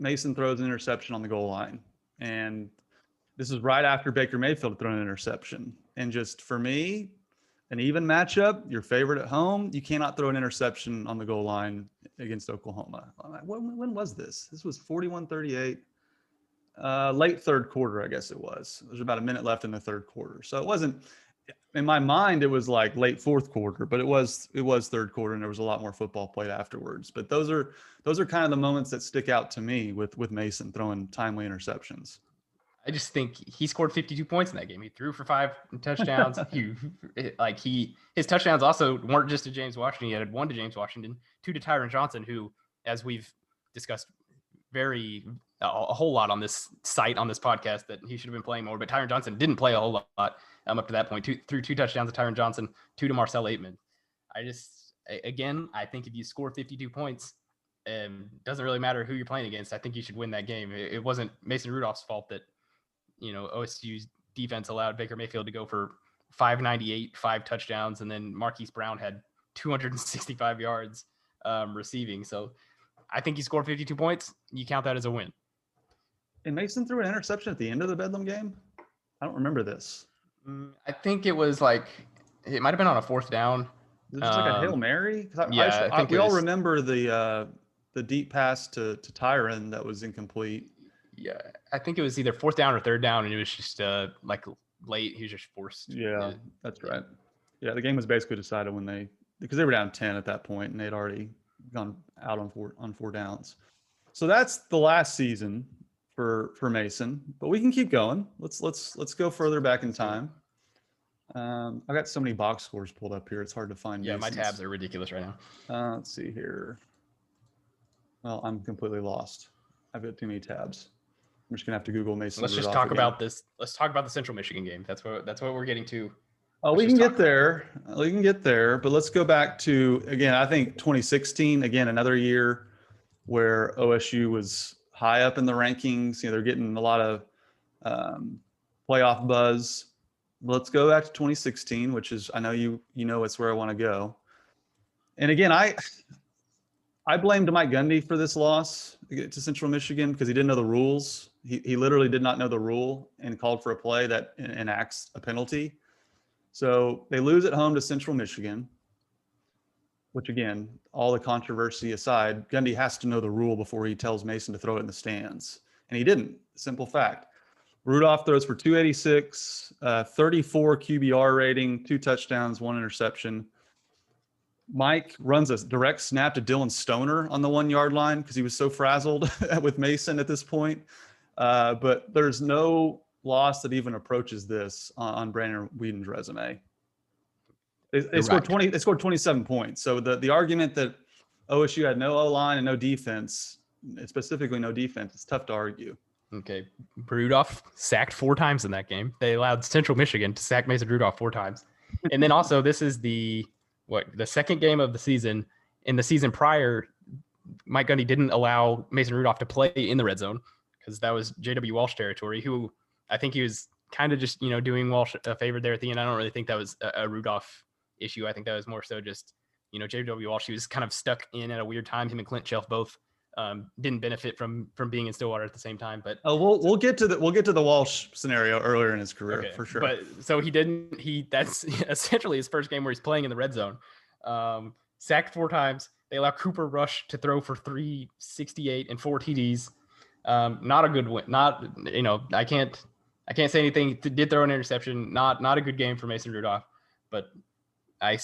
Mason throws an interception on the goal line. And this is right after Baker Mayfield threw an interception. And just for me, an even matchup, your favorite at home, you cannot throw an interception on the goal line against Oklahoma. When was this? This was 41-38. Late third quarter, I guess it was. There's about a minute left in the third quarter. So it wasn't, in my mind, it was like late fourth quarter, but it was third quarter, and there was a lot more football played afterwards. But those are kind of the moments that stick out to me with Mason throwing timely interceptions. I just think he scored 52 points in that game. He threw for 5 touchdowns. His touchdowns also weren't just to James Washington. He had 1 to James Washington, 2 to Tyron Johnson, who, as we've discussed a whole lot on this site, on this podcast, that he should have been playing more. But Tyron Johnson didn't play a whole lot up to that point. Threw 2 touchdowns to Tyron Johnson, 2 to Marcel Aitman. I think if you score 52 points, doesn't really matter who you're playing against. I think you should win that game. It wasn't Mason Rudolph's fault that, OSU's defense allowed Baker Mayfield to go for 598, 5 touchdowns, and then Marquise Brown had 265 yards receiving. So I think he scored 52 points. You count that as a win. And Mason threw an interception at the end of the Bedlam game? I don't remember this. I think it was like, it might have been on a 4th down. Is it just like a Hail Mary? I think we all remember the deep pass to Tyron that was incomplete. Yeah, I think it was either 4th down or 3rd down, and it was just like late. He was just forced. Yeah, that's right. Yeah, the game was basically decided because they were down 10 at that point, and they'd already gone out on 4 downs. So that's the last season for Mason, but we can keep going. Let's go further back in time. I've got so many box scores pulled up here. It's hard to find. Yeah, Mason's. My tabs are ridiculous right now. Let's see here. Well, I'm completely lost. I've got too many tabs. I'm just gonna have to Google Mason. Let's just talk about this. Let's talk about the Central Michigan game. That's what we're getting to. Oh, we can get there. We can get there, but let's go back to, again, I think 2016, again, another year where OSU was high up in the rankings. They're getting a lot of playoff buzz. Let's go back to 2016, which is, I know it's where I want to go. And again, I blamed Mike Gundy for this loss to Central Michigan because he didn't know the rules. He literally did not know the rule and called for a play that enacts a penalty. So they lose at home to Central Michigan, which, again, all the controversy aside, Gundy has to know the rule before he tells Mason to throw it in the stands. And he didn't. Simple fact. Rudolph throws for 286, 34 QBR rating, 2 touchdowns, 1 interception. Mike runs a direct snap to Dylan Stoner on the 1-yard line because he was so frazzled with Mason at this point. But there's no loss that even approaches this on Brandon Whedon's resume. They scored 20. They scored 27 points. So the argument that OSU had no O-line and no defense, specifically no defense, it's tough to argue. Okay, Rudolph sacked 4 times in that game. They allowed Central Michigan to sack Mason Rudolph 4 times, and then also this is the second game of the season. In the season prior, Mike Gundy didn't allow Mason Rudolph to play in the red zone because that was J.W. Walsh territory, who I think he was kind of just, doing Walsh a favor there at the end. I don't really think that was a Rudolph issue. I think that was more so just, J.W. Walsh, he was kind of stuck in at a weird time. Him and Clint Shelf both didn't benefit from being in Stillwater at the same time. But we'll get to the Walsh scenario earlier in his career, for sure. But so that's essentially his first game where he's playing in the red zone. Sacked 4 times. They allow Cooper Rush to throw for 368 and 4 TDs. Not a good win. I can't say anything. Did throw an interception. Not a good game for Mason Rudolph, but I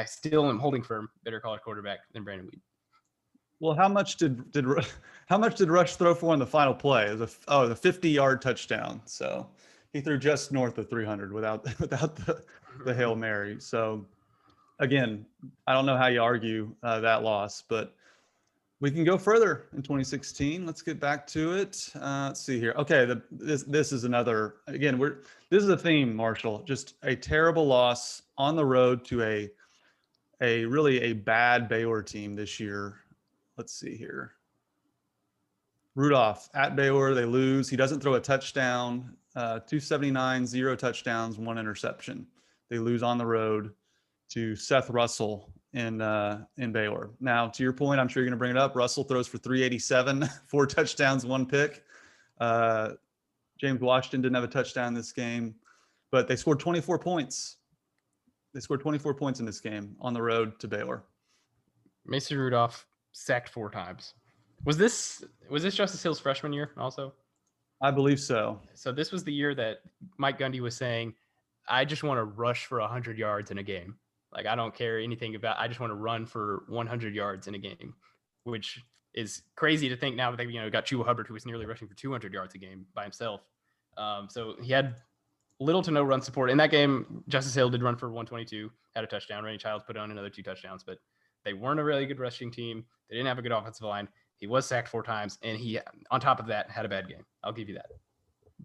still am holding firm. Better college quarterback than Brandon Whedon. Well, how much did Rush throw for in the final play? It was the 50-yard touchdown. So he threw just north of 300 without the Hail Mary. So again, I don't know how you argue that loss, but we can go further in 2016. Let's get back to it. Let's see here. Okay, this is another. Again, this is a theme, Marshall. Just a terrible loss on the road to a really bad Baylor team this year. Let's see here. Rudolph at Baylor, they lose. He doesn't throw a touchdown. 279, 0 touchdowns, 1 interception. They lose on the road to Seth Russell in Baylor. Now, to your point, I'm sure you're going to bring it up. Russell throws for 387, 4 touchdowns, 1 pick. James Washington didn't have a touchdown in this game, but they scored 24 points. They scored 24 points in this game on the road to Baylor. Mason Rudolph sacked 4 times. Was this Justice Hill's freshman year also? I believe so. So this was the year that Mike Gundy was saying, I just want to rush for 100 yards in a game. Like, I don't care anything about, I just want to run for 100 yards in a game, which is crazy to think now that they, got Chuba Hubbard, who was nearly rushing for 200 yards a game by himself. So he had little to no run support. In that game, Justice Hill did run for 122, had a touchdown. Randy Childs put on another 2 touchdowns, but they weren't a really good rushing team. They didn't have a good offensive line. He was sacked 4 times, and he, on top of that, had a bad game. I'll give you that.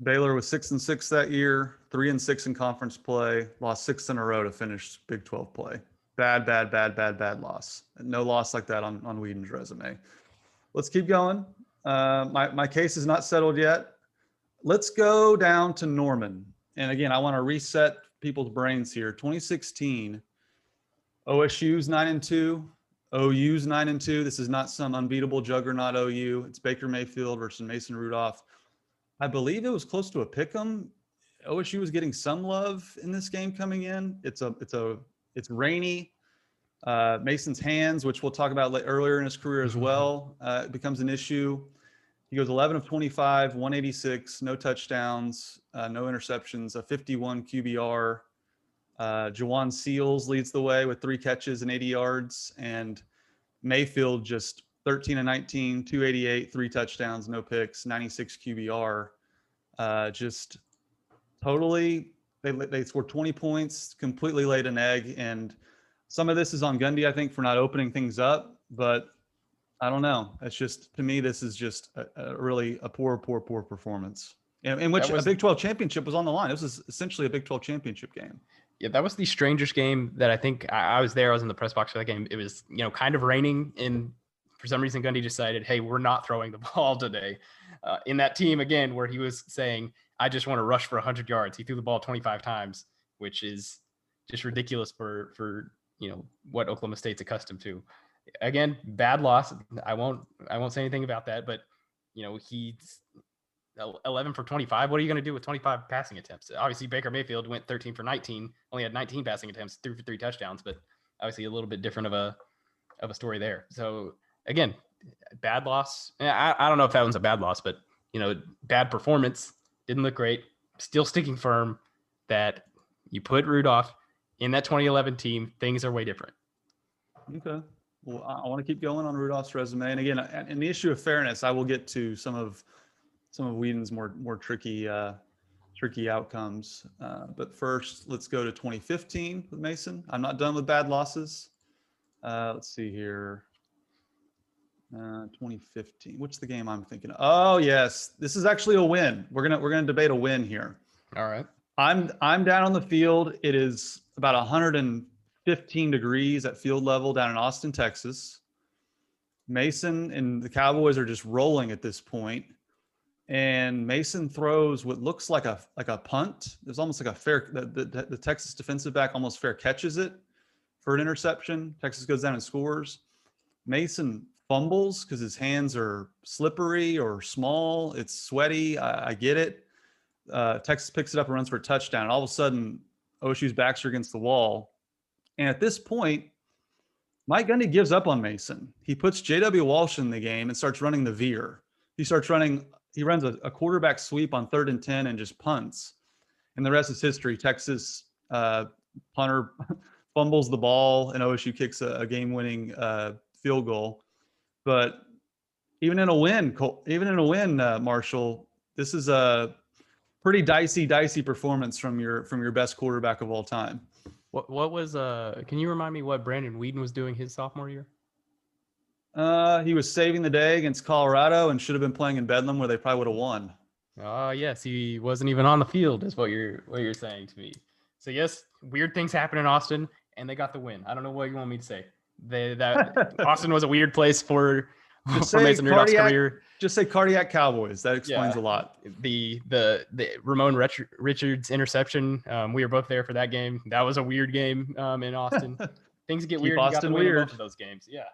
Baylor was 6-6 that year, 3-6 in conference play, lost 6 in a row to finish Big 12 play. Bad loss. No loss like that on Whedon's resume. Let's keep going. My case is not settled yet. Let's go down to Norman. And again, I want to reset people's brains here. 2016, OSU's 9-2, OU's 9-2. This is not some unbeatable juggernaut OU. It's Baker Mayfield versus Mason Rudolph. I believe it was close to a pick'em. OSU was getting some love in this game coming in. It's rainy. Mason's hands, which we'll talk about earlier in his career as well, becomes an issue. He goes 11 of 25, 186, no touchdowns, no interceptions, a 51 QBR. Jawan Seals leads the way with 3 catches and 80 yards, and Mayfield just 13 of 19, 288, 3 touchdowns, no picks, 96 QBR. Just totally, they scored 20 points, completely laid an egg. And some of this is on Gundy, I think, for not opening things up. But I don't know. It's just, to me, this is just a really poor performance. In which a Big 12 championship was on the line. This was essentially a Big 12 championship game. Yeah, that was the strangest game that I think I was there. I was in the press box for that game. It was, kind of raining, and for some reason, Gundy decided, hey, we're not throwing the ball today. In that team, again, where he was saying, I just want to rush for 100 yards. He threw the ball 25 times, which is just ridiculous for what Oklahoma State's accustomed to. Again, bad loss. I won't say anything about that, but he's 11 for 25. What are you going to do with 25 passing attempts? Obviously, Baker Mayfield went 13 for 19, only had 19 passing attempts, 3 for 3 touchdowns, but obviously a little bit different of a story there. So again, bad loss. I don't know if that one's a bad loss, but bad performance. Didn't look great. Still sticking firm that you put Rudolph in that 2011 team. Things are way different. Okay. Well, I want to keep going on Rudolph's resume. And again, in the issue of fairness, I will get to some of Whedon's more tricky outcomes. But first, let's go to 2015 with Mason. I'm not done with bad losses. Let's see here. 2015. What's the game I'm thinking of? Oh yes, this is actually a win. We're gonna debate a win here. All right. I'm down on the field. It is about 115 degrees at field level down in Austin, Texas. Mason and the Cowboys are just rolling at this point, and Mason throws what looks like a punt. There's almost like a fair. The Texas defensive back almost fair catches it for an interception. Texas goes down and scores. Mason fumbles because his hands are slippery or small. It's sweaty. I get it. Texas picks it up and runs for a touchdown. And all of a sudden, OSU's backs are against the wall. And at this point, Mike Gundy gives up on Mason. He puts J.W. Walsh in the game and starts running the veer. He runs a quarterback sweep on 3rd and 10 and just punts. And the rest is history. Texas punter fumbles the ball and OSU kicks a game-winning field goal. But even in a win, Marshall, this is a pretty dicey performance from your best quarterback of all time. What was can you remind me what Brandon Whedon was doing his sophomore year? He was saving the day against Colorado and should have been playing in Bedlam where they probably would have won. Yes, he wasn't even on the field, is what you're saying to me. So yes, weird things happen in Austin, and they got the win. I don't know what you want me to say. That Austin was a weird place for Mason Rudolph's career. Just say cardiac Cowboys. That explains a lot. The Ramon Richards interception. We were both there for that game. That was a weird game in Austin. Things get weird. Austin weird. Both of those games. Yeah.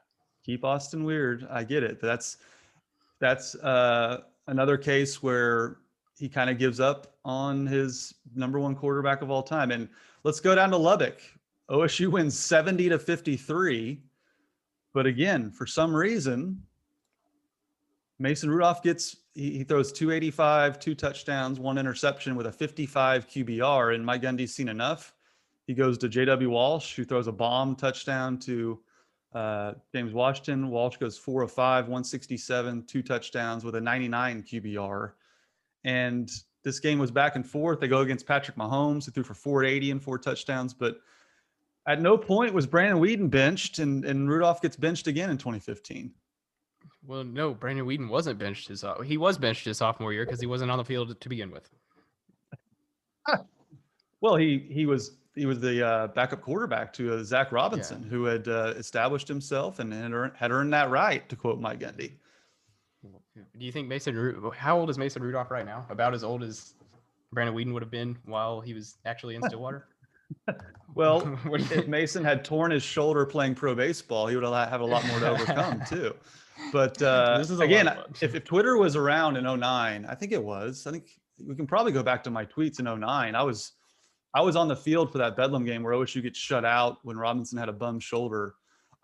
Keep Austin weird. I get it. That's another case where he kind of gives up on his number 1 quarterback of all time. And let's go down to Lubbock. OSU wins 70-53. But again, for some reason, Mason Rudolph gets he throws 285, 2 touchdowns, 1 interception with a 55 QBR. And Mike Gundy's seen enough. He goes to J.W. Walsh, who throws a bomb touchdown to James Washington. Walsh goes 4 of 5, 167, 2 touchdowns with a 99 QBR. And this game was back and forth. They go against Patrick Mahomes, who threw for 480 and 4 touchdowns. But at no point was Brandon Weeden benched, and Rudolph gets benched again in 2015. Well, no, Brandon Weeden wasn't benched he was benched his sophomore year because he wasn't on the field to begin with. Well, he was the backup quarterback to Zach Robinson, who had established himself and had earned that right, to quote Mike Gundy. Do you think how old is Mason Rudolph right now? About as old as Brandon Weeden would have been while he was actually in Stillwater? Well, if Mason had torn his shoulder playing pro baseball, he would have a lot more to overcome too. But this is again, if Twitter was around in 09, I think it was. I think we can probably go back to my tweets in 09. I was on the field for that Bedlam game where OSU gets shut out when Robinson had a bum shoulder.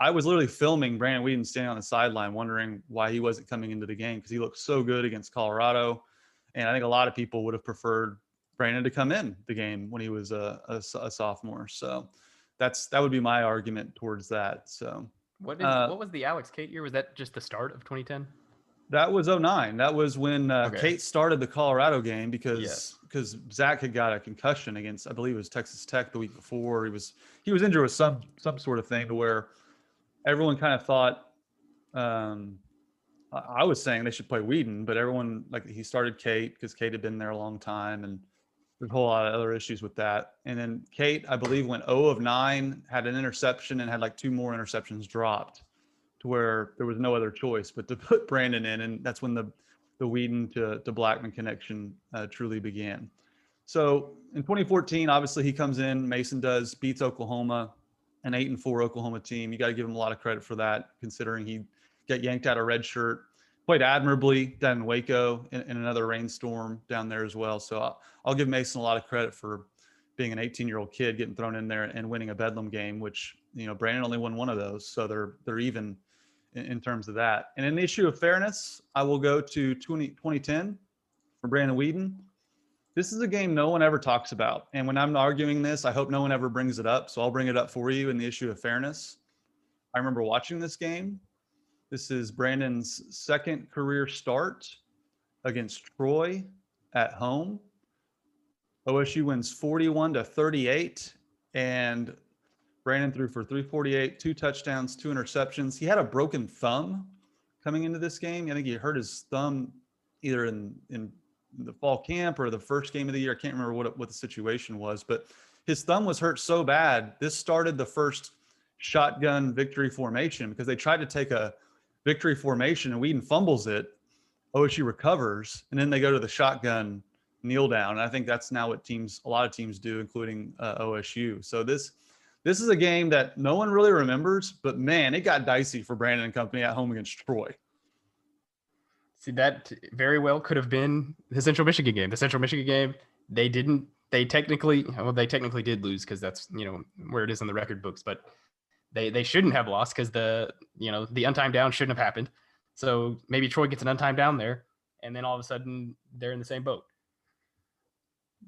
I was literally filming Brandon Weeden standing on the sideline, wondering why he wasn't coming into the game because he looked so good against Colorado. And I think a lot of people would have preferred Brandon to come in the game when he was a sophomore. So that would be my argument towards that. So what was the Alex Kate year? Was that just the start of 2010? That was 09. That was when Kate started the Colorado game because Zach had got a concussion against, I believe it was Texas Tech the week before. He was injured with some sort of thing to where everyone kind of thought, I was saying they should play Weeden, but everyone, like, he started Kate because Kate had been there a long time, and there's a whole lot of other issues with that. And then Kate, I believe, went 0 of 9, had an interception, and had like 2 more interceptions dropped, to where there was no other choice but to put Brandon in, and that's when the Weeden to Blackman connection truly began. So in 2014, obviously he comes in, Mason does, beats Oklahoma, an 8-4 Oklahoma team. You got to give him a lot of credit for that, considering he got yanked out of red shirt, played admirably down in Waco in another rainstorm down there as well. So I'll give Mason a lot of credit for being an 18-year-old kid getting thrown in there and winning a Bedlam game, which, Brandon only won one of those. So they're even in terms of that. And in the issue of fairness, I will go to 2010 for Brandon Weeden. This is a game no one ever talks about. And when I'm arguing this, I hope no one ever brings it up. So I'll bring it up for you in the issue of fairness. I remember watching this game. This is Brandon's second career start against Troy at home. OSU wins 41-38, and Brandon threw for 348, 2 touchdowns, 2 interceptions. He had a broken thumb coming into this game. I think he hurt his thumb either in the fall camp or the first game of the year. I can't remember what the situation was, but his thumb was hurt so bad. This started the first shotgun victory formation because they tried to take a victory formation and Weeden fumbles it. OSU recovers, and then they go to the shotgun kneel down. And I think that's now what a lot of teams do, including OSU. So this is a game that no one really remembers, but man, it got dicey for Brandon and company at home against Troy. See, that very well could have been the Central Michigan game. The Central Michigan game, they technically did lose because that's, where it is in the record books, but they shouldn't have lost because the untimed down shouldn't have happened. So maybe Troy gets an untimed down there, and then all of a sudden they're in the same boat.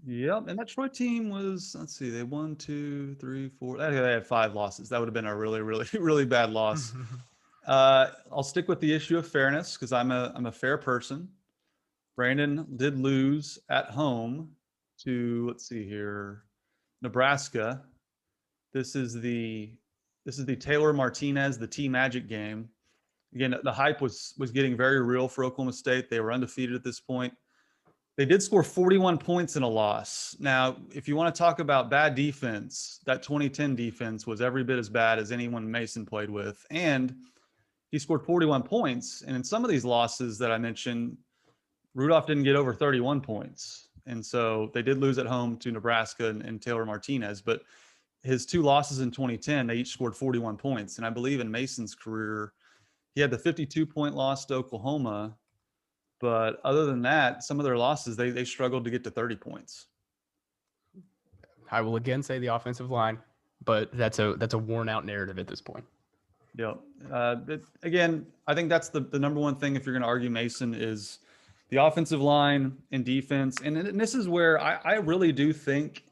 Yep. And that Troy team was, let's see, they 1, 2, 3, 4. They had 5 losses. That would have been a really, really, really bad loss. I'll stick with the issue of fairness because I'm a fair person. Brandon did lose at home to, let's see here, Nebraska. This is the Taylor Martinez, the T Magic game. Again, the hype was getting very real for Oklahoma State. They were undefeated at this point. They did score 41 points in a loss. Now, if you want to talk about bad defense, that 2010 defense was every bit as bad as anyone Mason played with. And he scored 41 points. And in some of these losses that I mentioned, Rudolph didn't get over 31 points. And so they did lose at home to Nebraska and Taylor Martinez. But his 2 losses in 2010, they each scored 41 points. And I believe in Mason's career, he had the 52-point loss to Oklahoma. But other than that, some of their losses, they struggled to get to 30 points. I will again say the offensive line, but that's a worn out narrative at this point. Yeah. Again, I think that's the number one thing if you're going to argue Mason is the offensive line and defense. And this is where I really do think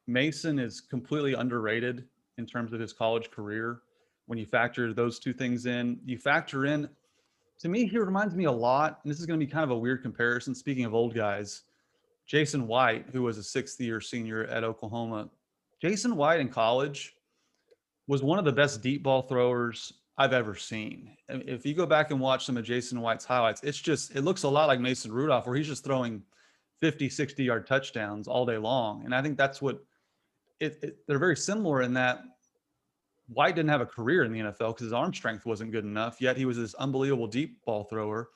Mason is completely underrated in terms of his college career. When you factor those two things in, you factor in, to me, he reminds me a lot, and this is going to be kind of a weird comparison. Speaking of old guys, Jason White, who was a 6th-year senior at Oklahoma. Jason White in college was one of the best deep ball throwers I've ever seen. If you go back and watch some of Jason White's highlights, it looks a lot like Mason Rudolph, where he's just throwing 50, 60-yard touchdowns all day long. And I think that's what they're very similar in that White didn't have a career in the NFL because his arm strength wasn't good enough, yet he was this unbelievable deep ball thrower.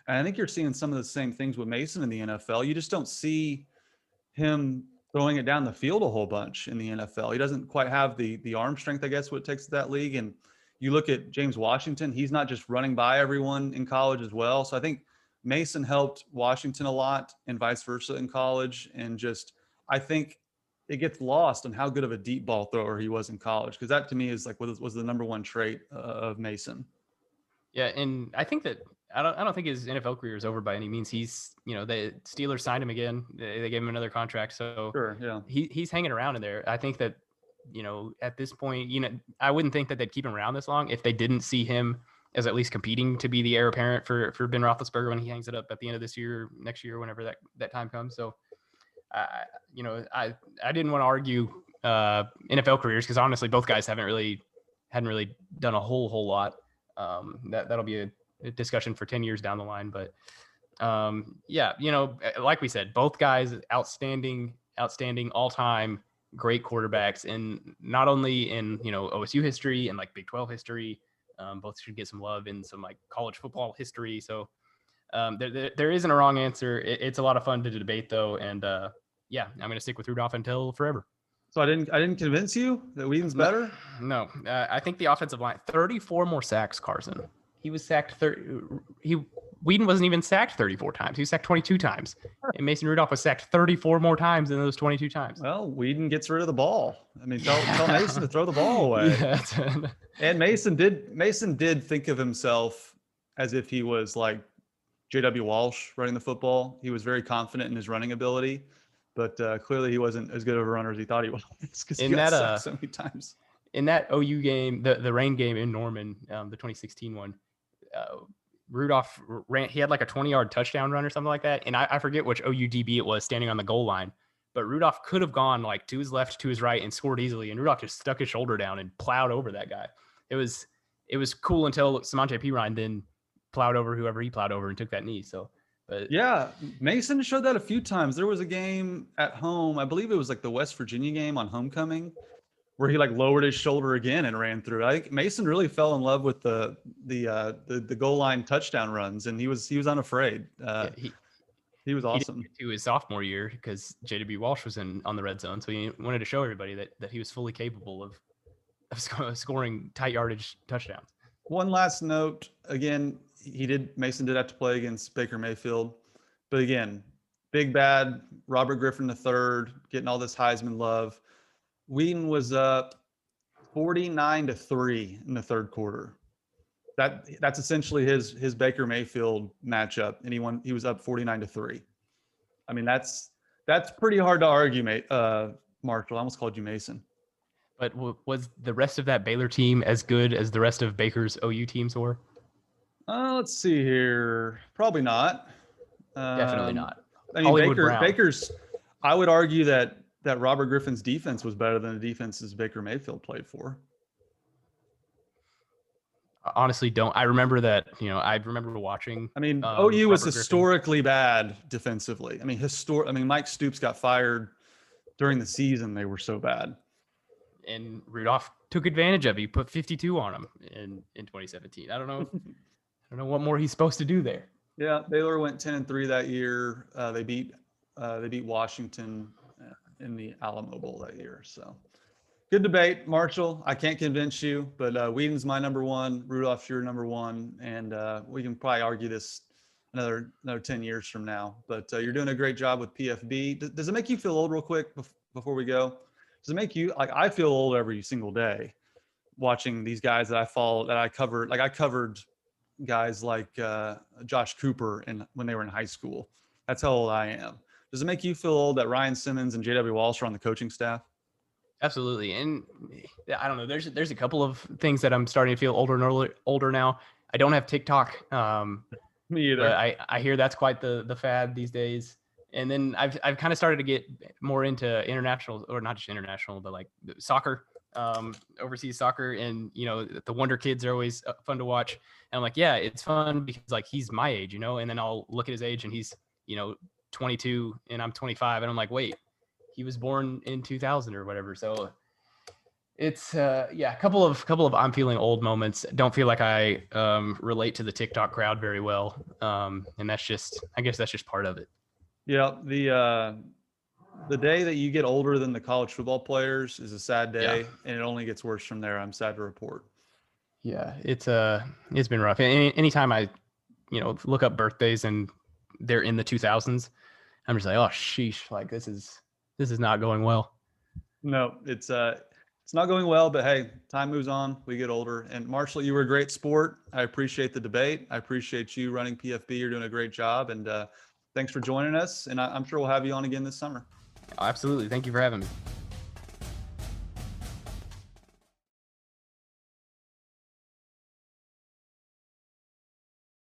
And I think you're seeing some of the same things with Mason in the NFL. You just don't see him throwing it down the field a whole bunch in the NFL. He doesn't quite have the arm strength, I guess, what it takes to that league. And you look at James Washington, he's not just running by everyone in college as well. So I think Mason helped Washington a lot and vice versa in college. And just, I think it gets lost on how good of a deep ball thrower he was in college. Because that to me is like was the number one trait of Mason. Yeah. And I think that, I don't think his NFL career is over by any means. He's, the Steelers signed him again. They gave him another contract. So sure, yeah. He's hanging around in there. I think that, at this point, I wouldn't think that they'd keep him around this long if they didn't see him as at least competing to be the heir apparent for Ben Roethlisberger when he hangs it up at the end of this year, next year, whenever that time comes. So, I didn't want to argue NFL careers because honestly, both guys hadn't really done a whole lot. That'll be a discussion for 10 years down the line. But like we said, both guys outstanding all time, great quarterbacks, and not only in, OSU history and like Big 12 history, both should get some love in some like college football history. So there isn't a wrong answer. It's a lot of fun to debate though. And I'm going to stick with Rudolph until forever. So I didn't convince you that Whedon's better? No, I think the offensive line, 34 more sacks, Carson. He was sacked Whedon wasn't even sacked 34 times. He was sacked 22 times. And Mason Rudolph was sacked 34 more times than those 22 times. Well, Whedon gets rid of the ball. I mean, tell Mason to throw the ball away. Yeah. And Mason did think of himself as if he was like J.W. Walsh running the football. He was very confident in his running ability, but clearly he wasn't as good of a runner as he thought he was because he got sacked so many times. In that OU game, the rain game in Norman, the 2016 one, Rudolph ran. He had like a 20-yard touchdown run or something like that. And I forget which OU DB it was standing on the goal line, but Rudolph could have gone like to his left, to his right, and scored easily. And Rudolph just stuck his shoulder down and plowed over that guy. It was cool until Samonte Perine then plowed over whoever he plowed over and took that knee. So, but yeah, Mason showed that a few times. There was a game at home, I believe it was like the West Virginia game on homecoming, where he like lowered his shoulder again and ran through. I think Mason really fell in love with the goal line touchdown runs, and he was unafraid. He was awesome. He didn't get to his sophomore year because J.W. Walsh was on the red zone, so he wanted to show everybody that he was fully capable of scoring tight yardage touchdowns. One last note, again, Mason did have to play against Baker Mayfield, but again, big bad Robert Griffin III getting all this Heisman love. Whedon was up 49-3 in the third quarter. That's essentially his Baker Mayfield matchup, and he was up 49-3. I mean, that's pretty hard to argue, mate. Marshall, I almost called you Mason. But was the rest of that Baylor team as good as the rest of Baker's OU teams were? Let's see here. Probably not. Definitely not. I mean, Baker's. I would argue that Robert Griffin's defense was better than the defenses Baker Mayfield played for. Honestly, I remember that, I remember watching. I mean, OU was historically bad defensively. I mean, Mike Stoops got fired during the season. They were so bad. And Rudolph took advantage of it. He put 52 on him in 2017. I don't know what more he's supposed to do there. Yeah, Baylor went 10-3 that year. They beat Washington in the Alamo Bowl that year. So good debate, Marshall. I can't convince you, but Whedon's my number one, Rudolph's your number one, and we can probably argue this another 10 years from now. But you're doing a great job with PFB. Does it make you feel old real quick before we go? Does it make you like I feel old every single day watching these guys that I follow, that I covered? Like I covered guys like Josh Cooper when they were in high school. That's how old I am. Does it make you feel old that Ryan Simmons and JW Walsh are on the coaching staff? Absolutely. And I don't know, there's a couple of things that I'm starting to feel older and older now. I don't have TikTok. Me either. But I hear that's quite the fad these days. And then I've kind of started to get more into international, or not just international, but like soccer, overseas soccer. And, you know, the Wonder Kids are always fun to watch. And I'm like, yeah, it's fun because like he's my age, you know, and then I'll look at his age and he's, you know, 22 and I'm 25. And I'm like, wait, he was born in 2000 or whatever. So it's yeah, a couple of I'm feeling old moments. Don't feel like I relate to the TikTok crowd very well. And that's just, I guess that's just part of it. Yeah, the day that you get older than the college football players is a sad day, and it only gets worse from there. I'm sad to report. Yeah, it's been rough. Anytime I, you know, look up birthdays and they're in the 2000s, I'm just like, oh sheesh, like this is not going well. No, it's not going well, but hey, time moves on. We get older. And Marshall, you were a great sport. I appreciate the debate. I appreciate you running PFB. You're doing a great job, and thanks for joining us. And I'm sure we'll have you on again this summer. Absolutely. Thank you for having me.